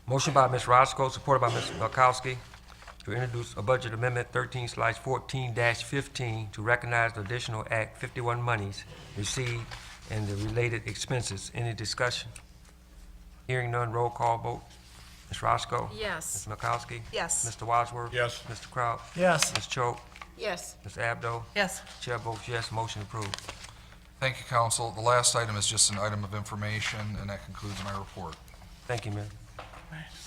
Motion by Ms. Roscoe, supported by Ms. Makowski, to introduce a budget amendment 13/14-15 to recognize the additional Act 51 monies received and the related expenses. Any discussion? Hearing none, roll call vote. Ms. Roscoe? Yes. Ms. Makowski? Yes. Mr. Wadsworth? Yes. Mr. Kraut? Yes. Ms. Choate? Yes. Ms. Abdo? Yes. Chair votes yes, motion approved. Thank you, council. The last item is just an item of information, and that concludes my report. Thank you, Mayor.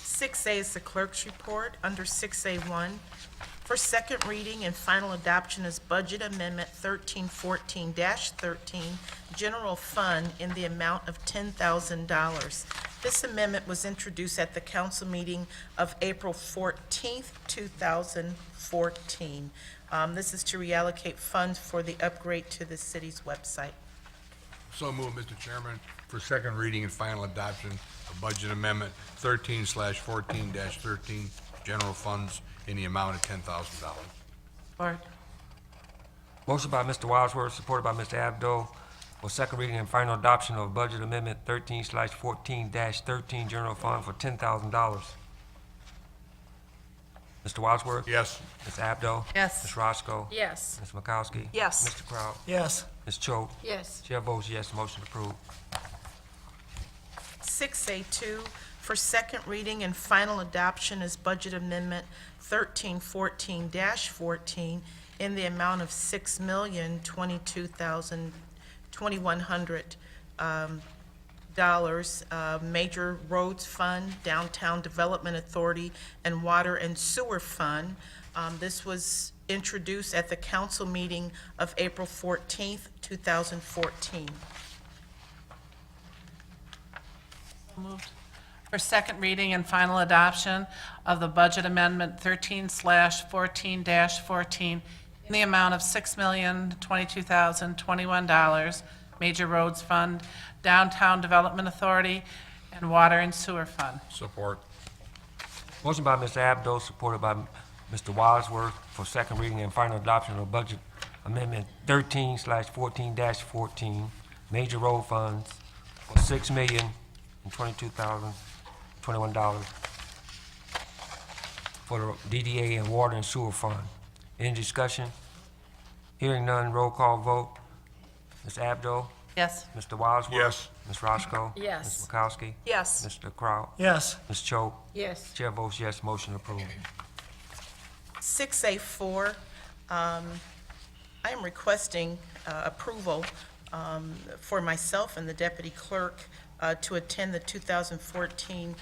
6A is the clerk's report. Under 6A1, for second reading and final adoption is Budget Amendment 1314-13, General Fund in the amount of $10,000. This amendment was introduced at the council meeting of April 14th, 2014. This is to reallocate funds for the upgrade to the city's website. So moved, Mr. Chairman, for second reading and final adoption of Budget Amendment 13/14-13, general funds in the amount of $10,000. Support. Motion by Mr. Wadsworth, supported by Mr. Abdo, for second reading and final adoption of Budget Amendment 13/14-13, General Fund for $10,000. Mr. Wadsworth? Yes. Ms. Abdo? Yes. Ms. Roscoe? Yes. Ms. Makowski? Yes. Mr. Kraut? Yes. Ms. Choate? Yes. Chair votes yes, motion approved. 6A2, for second reading and final adoption is Budget Amendment 1314-14 in the amount of $6,022,100, Major Roads Fund, Downtown Development Authority, and Water and Sewer Fund. This was introduced at the council meeting of April 14th, 2014. Moved. For second reading and final adoption of the Budget Amendment 13/14-14 in the amount of $6,022,021, Major Roads Fund, Downtown Development Authority, and Water and Sewer Fund. Support. Motion by Mr. Abdo, supported by Mr. Wadsworth, for second reading and final adoption of Budget Amendment 13/14-14, Major Road Funds for $6,022,021 for the DDA and Water and Sewer Fund. Any discussion? Hearing none, roll call vote. Ms. Abdo? Yes. Mr. Wadsworth? Yes. Ms. Roscoe? Yes. Ms. Makowski? Yes. Mr. Kraut? Yes. Ms. Choate? Yes. Chair votes yes, motion approved. 6A4, I am requesting approval for myself and the deputy clerk to attend the 2014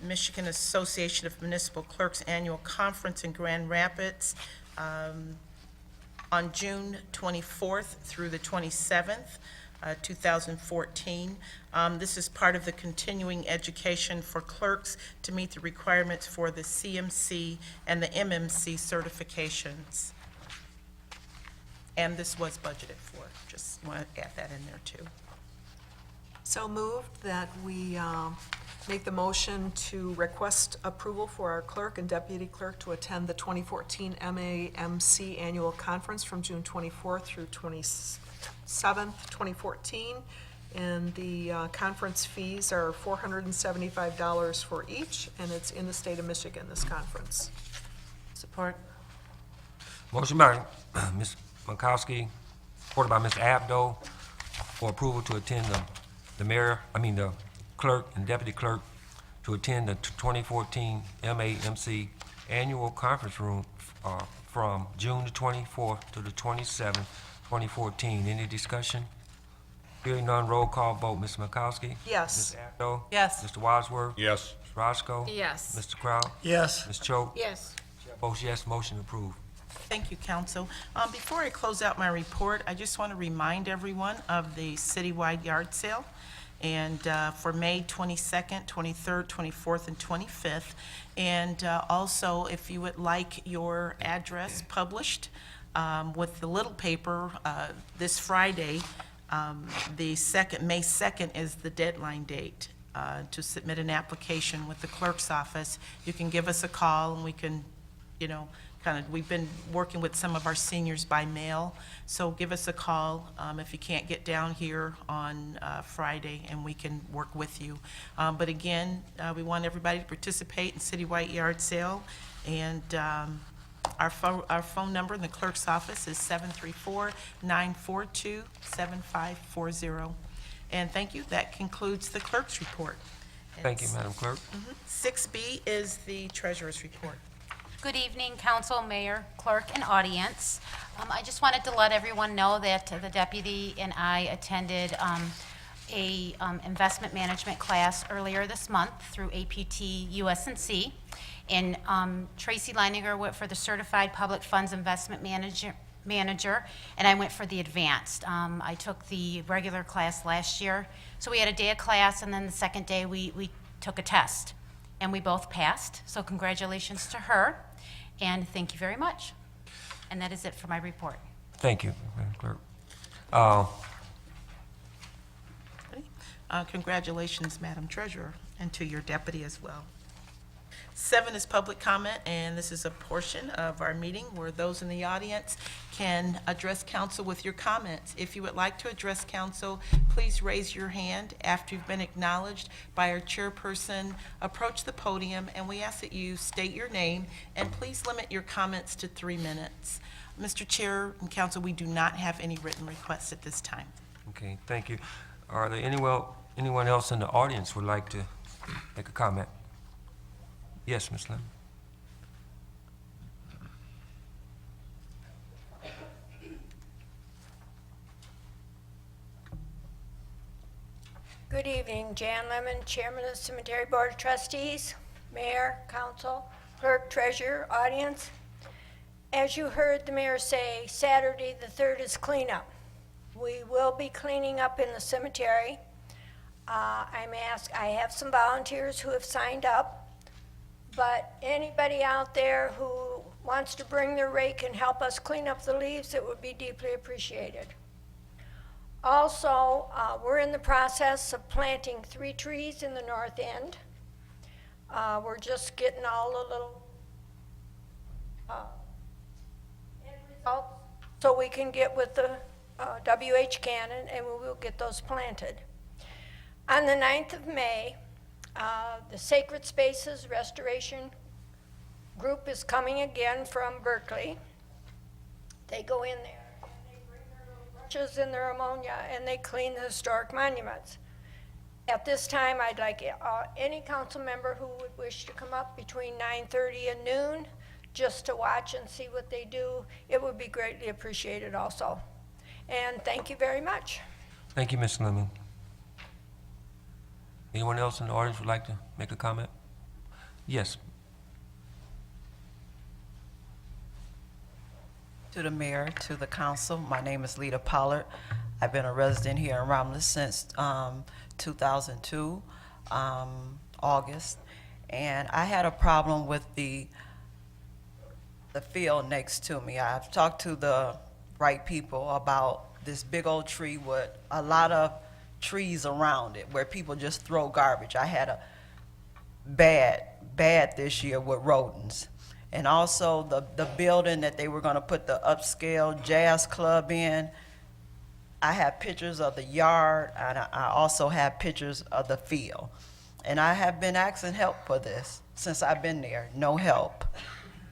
Michigan Association of Municipal Clerks Annual Conference in Grand Rapids on June 24th through the 27th, 2014. This is part of the continuing education for clerks to meet the requirements for the CMC and the MMC certifications. And this was budgeted for. Just want to add that in there, too. So moved that we make the motion to request approval for our clerk and deputy clerk to attend the 2014 MAMC Annual Conference from June 24th through 27th, 2014. And the conference fees are $475 for each, and it's in the state of Michigan, this conference. Support. Motion by Ms. Makowski, supported by Mr. Abdo, for approval to attend the clerk and deputy clerk to attend the 2014 MAMC Annual Conference Room from June the 24th to the 27th, 2014. Any discussion? Hearing none, roll call vote. Ms. Makowski? Yes. Ms. Abdo? Yes. Mr. Wadsworth? Yes. Ms. Roscoe? Yes. Mr. Kraut? Yes. Ms. Choate? Yes. Votes yes, motion approved. Thank you, council. Before I close out my report, I just want to remind everyone of the citywide yard sale. and for May 22nd, 23rd, 24th, and 25th. And also, if you would like your address published with the little paper this Friday, the May 2nd is the deadline date to submit an application with the clerk's office. You can give us a call, and we can, we've been working with some of our seniors by mail, so give us a call if you can't get down here on Friday, and we can work with you. But again, we want everybody to participate in citywide yard sale, and our phone number in the clerk's office is 734-942-7540. And thank you. That concludes the clerk's report. Thank you, Madam Clerk. 6B is the treasurer's report. Good evening, council, mayor, clerk, and audience. I just wanted to let everyone know that the deputy and I attended a investment management class earlier this month through APT USNC. And Tracy Leininger went for the Certified Public Funds Investment Manager, and I went for the advanced. I took the regular class last year, so we had a day of class, and then the second day we took a test, and we both passed, so congratulations to her, and thank you very much. And that is it for my report. Thank you, Madam Clerk. Congratulations, Madam Treasurer, and to your deputy as well. 7 is public comment, and this is a portion of our meeting where those in the audience can address council with your comments. If you would like to address council, please raise your hand. After you've been acknowledged by our chairperson, approach the podium, and we ask that you state your name, and please limit your comments to 3 minutes. Mr. Chair and council, we do not have any written requests at this time. Okay, thank you. Are there anyone else in the audience would like to make a comment? Yes, Ms. Lim. Good evening, Jan Lemon, Chairman of the Cemetery Board of Trustees, Mayor, Council, Clerk, Treasurer, audience. As you heard the mayor say, Saturday the 3rd is cleanup. We will be cleaning up in the cemetery. I have some volunteers who have signed up. But anybody out there who wants to bring their rake and help us clean up the leaves, it would be deeply appreciated. Also, we're in the process of planting 3 trees in the north end. We're just getting all the little end results so we can get with the WH Cannon, and we will get those planted. On the 9th of May, the Sacred Spaces Restoration Group is coming again from Berkeley. They go in there and they bring their little brushes and their ammonia and they clean the historic monuments. At this time, I'd like any council member who would wish to come up between 9:30 and noon just to watch and see what they do. It would be greatly appreciated also. And thank you very much. Thank you, Ms. Lemon. Anyone else in the audience would like to make a comment? Yes. To the mayor, to the council, my name is Lita Pollard. I've been a resident here in Romulus since 2002, August, and I had a problem with the field next to me. I've talked to the right people about this big old tree with a lot of trees around it where people just throw garbage. I had a bad this year with rodents. And also the building that they were gonna put the upscale jazz club in, I have pictures of the yard and I also have pictures of the field. And I have been asking help for this since I've been there, no help.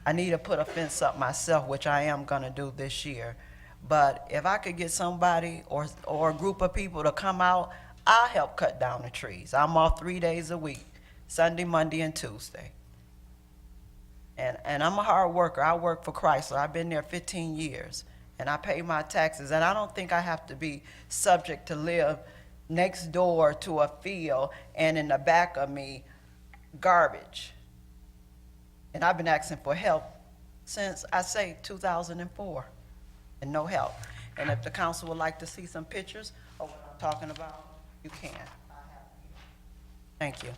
I need to put a fence up myself, which I am gonna do this year. But if I could get somebody or a group of people to come out, I'll help cut down the trees. I'm off 3 days a week, Sunday, Monday, and Tuesday. And I'm a hard worker. I work for Chrysler. I've been there 15 years, and I pay my taxes. And I don't think I have to be subject to live next door to a field and in the back of me, garbage. And I've been asking for help since, I say, 2004. And no help. And if the council would like to see some pictures of what I'm talking about, you can. I Thank you.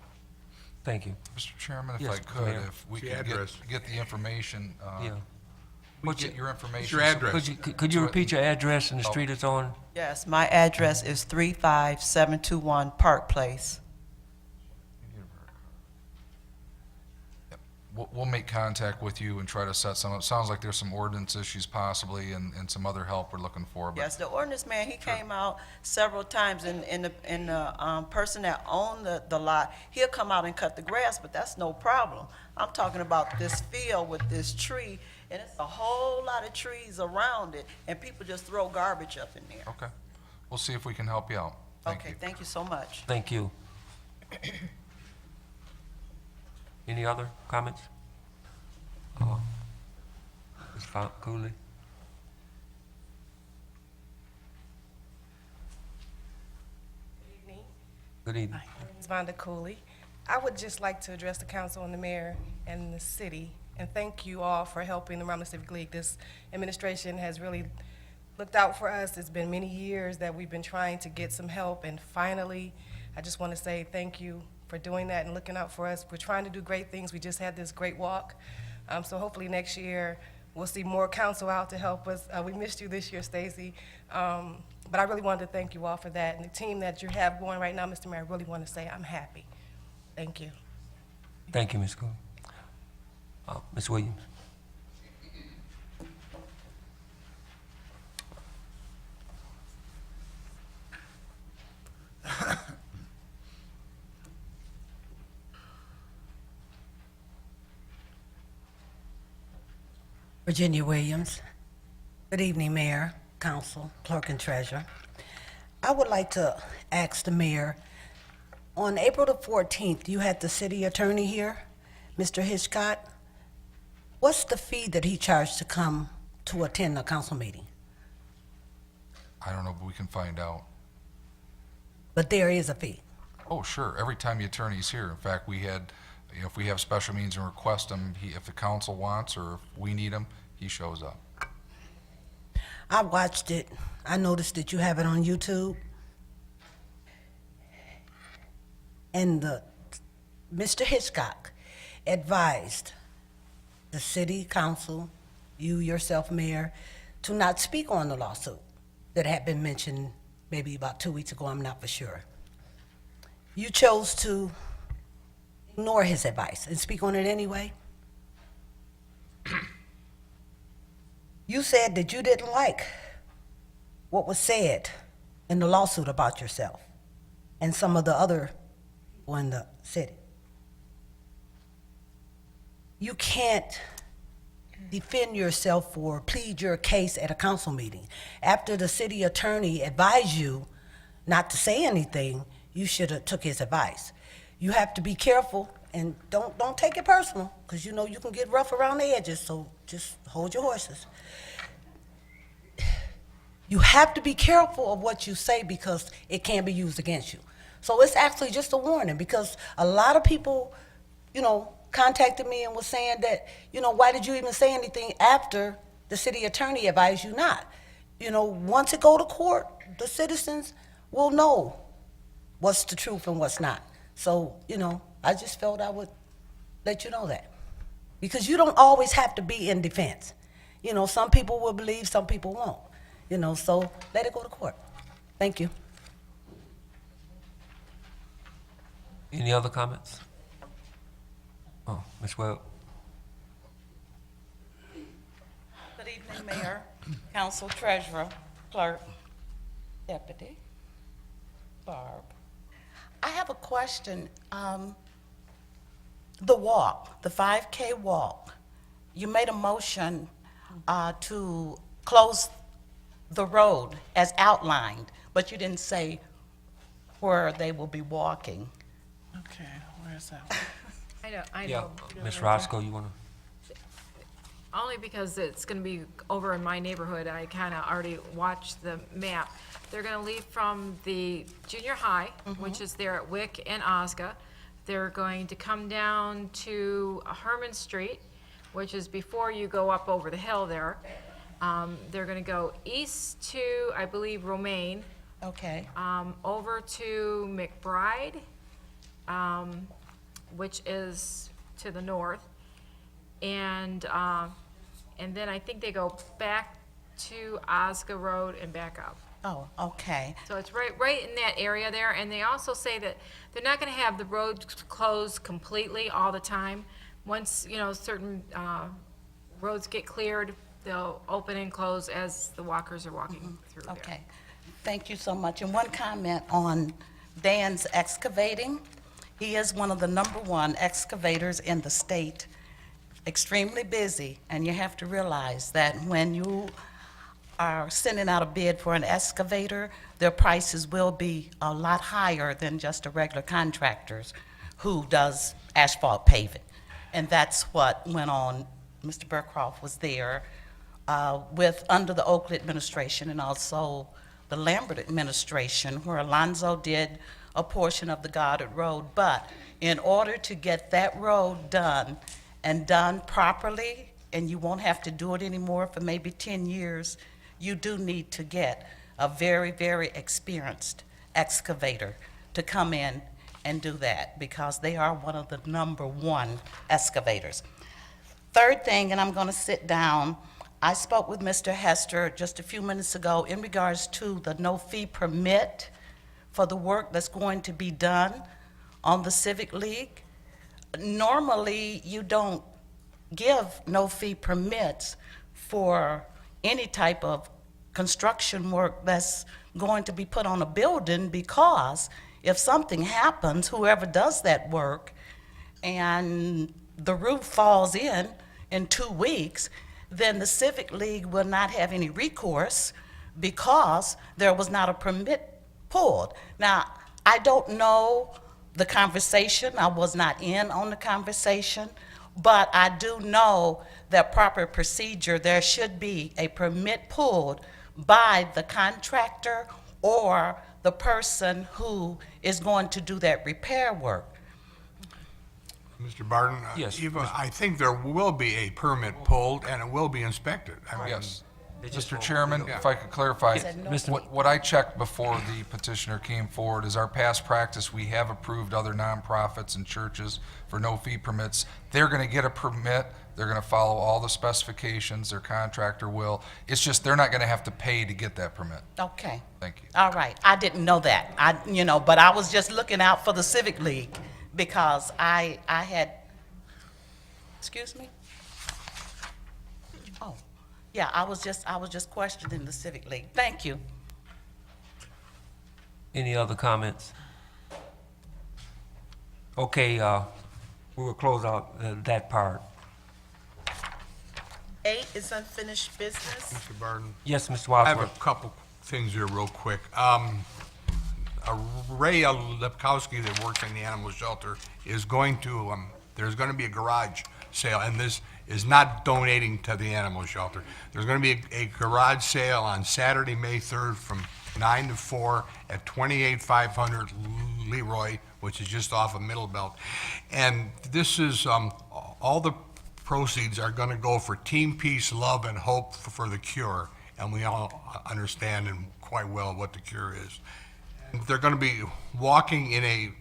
Thank you. Mr. Chairman, if Yes, I could, Mayor. if we The could address. get the information, Yeah. we get your information. your address? Could you repeat your address and the street it's on? Yes, my address is 35721 Park Place. We'll make contact with you and try to set some up. Sounds like there's some ordinance issues possibly and some other help we're looking for. But Yes, the ordinance man, he came out several times, and the person that owned the lot, he'll come out and cut the grass, but that's no problem. I'm talking about this field with this tree, and it's a whole lot of trees around it, and people just throw garbage up in there. Okay. We'll see if we can help you out. Thank Okay, you. thank you so much. Thank you. Any other comments? Ms. Cooley? Good evening. My name is Vonda Cooley. I would just like to address the council and the mayor and the city, and thank you all for helping the Romulus Civic League. This administration has really looked out for us. It's been many years that we've been trying to get some help, and finally, I just want to say thank you for doing that and looking out for us. We're trying to do great things. We just had this great walk, so hopefully next year we'll see more council out to help us. We missed you this year, Stacy, but I really wanted to thank you all for that. And the team that you have going right now, Mr. Mayor, I really want to say I'm happy. Thank you. Thank you, Ms. Cooley. Ms. Williams? Virginia Williams. Good evening, Mayor, Council, Clerk, and Treasurer. I would like to ask the Mayor, on April the 14th, you had the city attorney here, Mr. Hitchcock. What's the fee that he charged to come to attend a council meeting? I don't know, but we can find out. But there is a fee. Oh, sure. Every time the attorney's here. In fact, we had, if we have special meetings and request him, if the council wants or if we need him, he shows up. I watched it. I noticed that you have it on YouTube. And Mr. Hitchcock advised the city council, you yourself, Mayor, to not speak on the lawsuit that had been mentioned maybe about 2 weeks ago, I'm not for sure. You chose to ignore his advice and speak on it anyway. You said that you didn't like what was said in the lawsuit about yourself and some of the other people in the city. You can't defend yourself or plead your case at a council meeting. After the city attorney advised you not to say anything, you should have took his advice. You have to be careful and don't take it personal, because you know you can get rough around the edges, so just hold your horses. You have to be careful of what you say because it can be used against you. So it's actually just a warning, because a lot of people, contacted me and was saying that, why did you even say anything after the city attorney advised you not? Once it go to court, the citizens will know what's the truth and what's not. So, I just felt I would let you know that. Because you don't always have to be in defense. Some people will believe, some people won't. So let it go to court. Thank you. Any other comments? Oh, Ms. Webb. Good evening, Mayor, Council, Treasurer, Clerk, Deputy, Barb. I have a question. The walk, the 5K walk, you made a motion to close the road as outlined, but you didn't say where they will be walking. Okay, where is that? I Yeah, know. Ms. Roscoe, you want to? Only because it's going to be over in my neighborhood. I kind of already watched the map. They're going to leave from the junior high, which is there at Wick and Osga. They're going to come down to Herman Street, which is before you go up over the hill there. They're going to go east to, I believe, Romaine, Okay. over to McBride, which is to the north. And then I think they go back to Osga Road and back up. Oh, okay. So it's right in that area there, and they also say that they're not gonna have the road closed completely all the time. Once, certain, roads get cleared, they'll open and close as the walkers are walking through there. Okay. Thank you so much. And one comment on Dan's excavating. He is one of the #1 excavators in the state, extremely busy, and you have to realize that when you are sending out a bid for an excavator, their prices will be a lot higher than just a regular contractor's who does asphalt paving. And that's what went on. Mr. Burcroft was there under the Oakley administration and also the Lambert administration, where Alonzo did a portion of the Goddard Road. But in order to get that road done and done properly, and you won't have to do it anymore for maybe 10 years, you do need to get a very, very experienced excavator to come in and do that, because they are one of the #1 excavators. Third thing, and I'm going to sit down, I spoke with Mr. Hester just a few minutes ago in regards to the no-fee permit for the work that's going to be done on the Civic League. Normally, you don't give no-fee permits for any type of construction work that's going to be put on a building, because if something happens, whoever does that work, and the roof falls in 2 weeks, then the Civic League will not have any recourse because there was not a permit pulled. Now, I don't know the conversation. I was not in on the conversation, but I do know that proper procedure, there should be a permit pulled by the contractor or the person who is going to do that repair work. Mr. Barton? Yes, Eva, I think there will be a permit pulled, and it will be inspected. I mean, Yes. They just Mr. won't- Chairman, if I could clarify, Mr. what I checked before the petitioner came forward is our past practice. We have approved other nonprofits and churches for no-fee permits. They're going to get a permit. They're going to follow all the specifications. Their contractor will. It's just they're not going to have to pay to get that permit. Okay. Thank you. All right. I didn't know that. But I was just looking out for the Civic League because I had, excuse me? Oh, yeah, I was just questioning the Civic League. Thank you. Any other comments? Okay, we will close out that part. 8 is unfinished business. Mr. Barton? Yes, Mr. I have a Wadsworth. couple things here real quick. Ray Lepkowski that works in the animal shelter is going to, there's going to be a garage sale, and this is not donating to the animal shelter. There's going to be a garage sale on Saturday, May 3rd from 9 to 4 at 28500 Leroy, which is just off of Middle Belt. And this is, all the proceeds are going to go for Team Peace, Love, and Hope for the Cure. And we all understand and quite well what the cure is. And they're going to be walking in a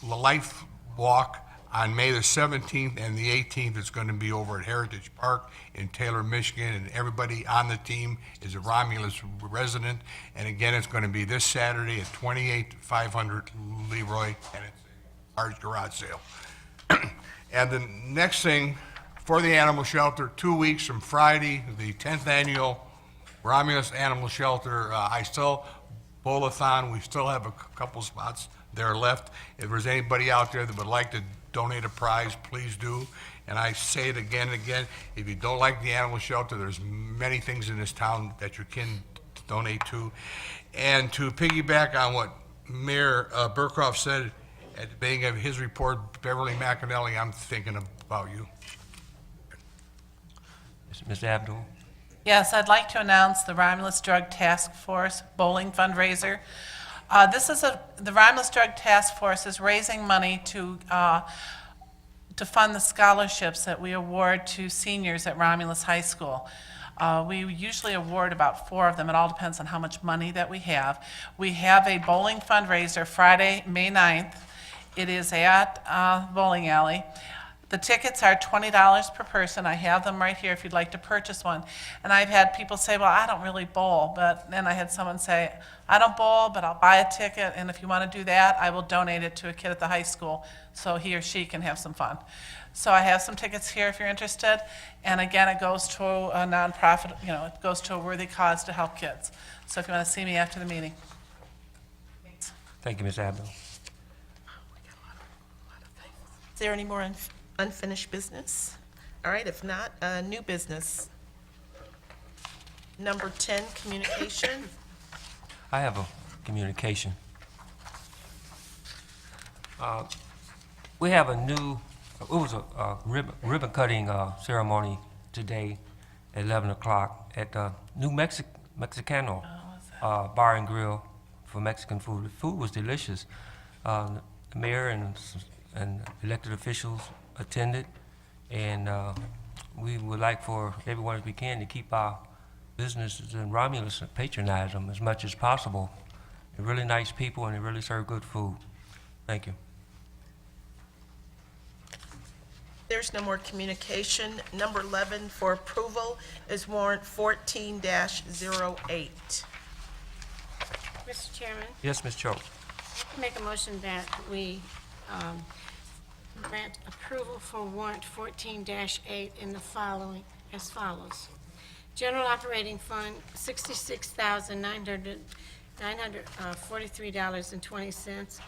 life walk on May the 17th and the 18th. It's going to be over at Heritage Park in Taylor, Michigan, and everybody on the team is a Romulus resident. And again, it's going to be this Saturday at 28500 Leroy, and it's a large garage sale. And the next thing, for the animal shelter, 2 weeks from Friday, the 10th annual Romulus Animal Shelter, I still, Bowl-a-thon, we still have a couple spots there left. If there's anybody out there that would like to donate a prize, please do. And I say it again and again, if you don't like the animal shelter, there's many things in this town that you can donate to. And to piggyback on what Mayor Burcroft said at the beginning of his report, Beverly McAnally, I'm thinking about you. Mr. Abdul? Yes, I'd like to announce the Romulus Drug Task Force bowling fundraiser. The Romulus Drug Task Force is raising money to fund the scholarships that we award to seniors at Romulus High School. We usually award about 4 of them. It all depends on how much money that we have. We have a bowling fundraiser Friday, May 9th. It is at bowling alley. The tickets are $20 per person. I have them right here if you'd like to purchase one. And I've had people say, well, I don't really bowl, but then I had someone say, I don't bowl, but I'll buy a ticket, and if you want to do that, I will donate it to a kid at the high school so he or she can have some fun. So I have some tickets here if you're interested. And again, it goes to a nonprofit, it goes to a worthy cause to help kids. So if you want to see me after the meeting. Thank you, Ms. Abdo. Is there any more unfinished business? All right, if not, new business. Number 10, communication. I have a communication. We have a new, it was a ribbon cutting ceremony today at 11 o'clock at the New Mexicano Bar and Grill for Mexican food. The food was delicious. The mayor and elected officials attended, and we would like for everyone, if we can, to keep our businesses in Romulus and patronize them as much as possible. They're really nice people, and they really serve good food. Thank you. There's no more communication. Number 11 for approval is warrant 14-08. Mr. Chairman, Yes, Ms. Cho. I make a motion that we grant approval for warrant 14-8 in the following, as follows. General operating fund, $66,943.20.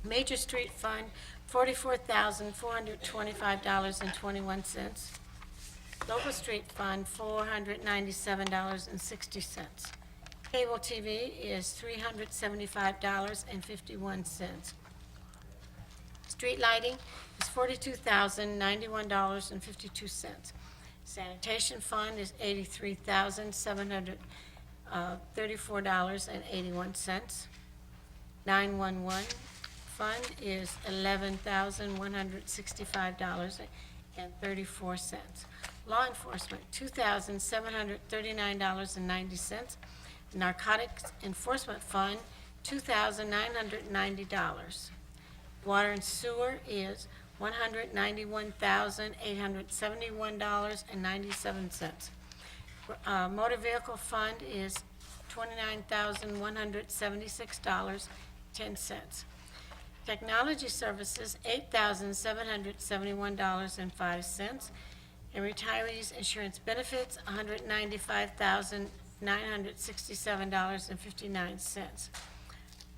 Major street fund, $44,425.21. Local street fund, $497.60. Cable TV is $375.51. Street lighting is $42,091.52. Sanitation fund is $83,734.81. 911 fund is $11,165.34. Law enforcement, $2,739.90. Narcotics enforcement fund, $2,990. Water and sewer is $191,871.97. Motor vehicle fund is $29,176.10. Technology services, $8,771.05. And retirees insurance benefits, $195,967.59.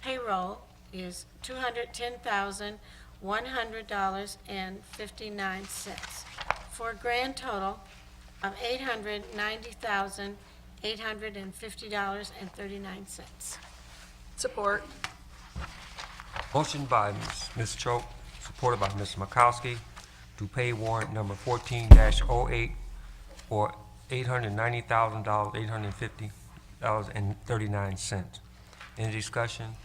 Payroll is $210,100.59, for a grand total of $890,850.39. Support. Motion by Ms. Cho, supported by Ms. Makowski, to pay warrant number 14-08 for $890,850.39. Any discussion?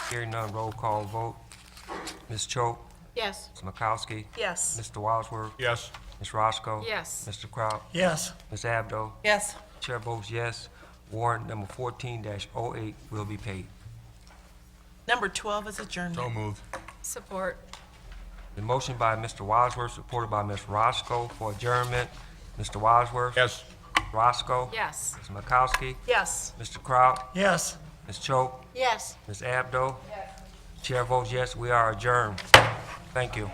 Hearing none, roll call vote. Ms. Cho? Yes. Ms. Makowski? Yes. Mr. Wadsworth? Yes. Ms. Roscoe? Yes. Mr. Kraut? Yes. Ms. Abdo? Yes. Chair votes yes. Warrant number 14-08 will be paid. Number 12 is adjournment. So moved. Support. The motion by Mr. Wadsworth, supported by Ms. Roscoe for adjournment. Mr. Wadsworth? Yes. Roscoe? Yes. Ms. Makowski? Yes. Mr. Kraut? Yes. Ms. Cho? Yes. Ms. Abdo? Chair votes yes, we are adjourned. Thank you.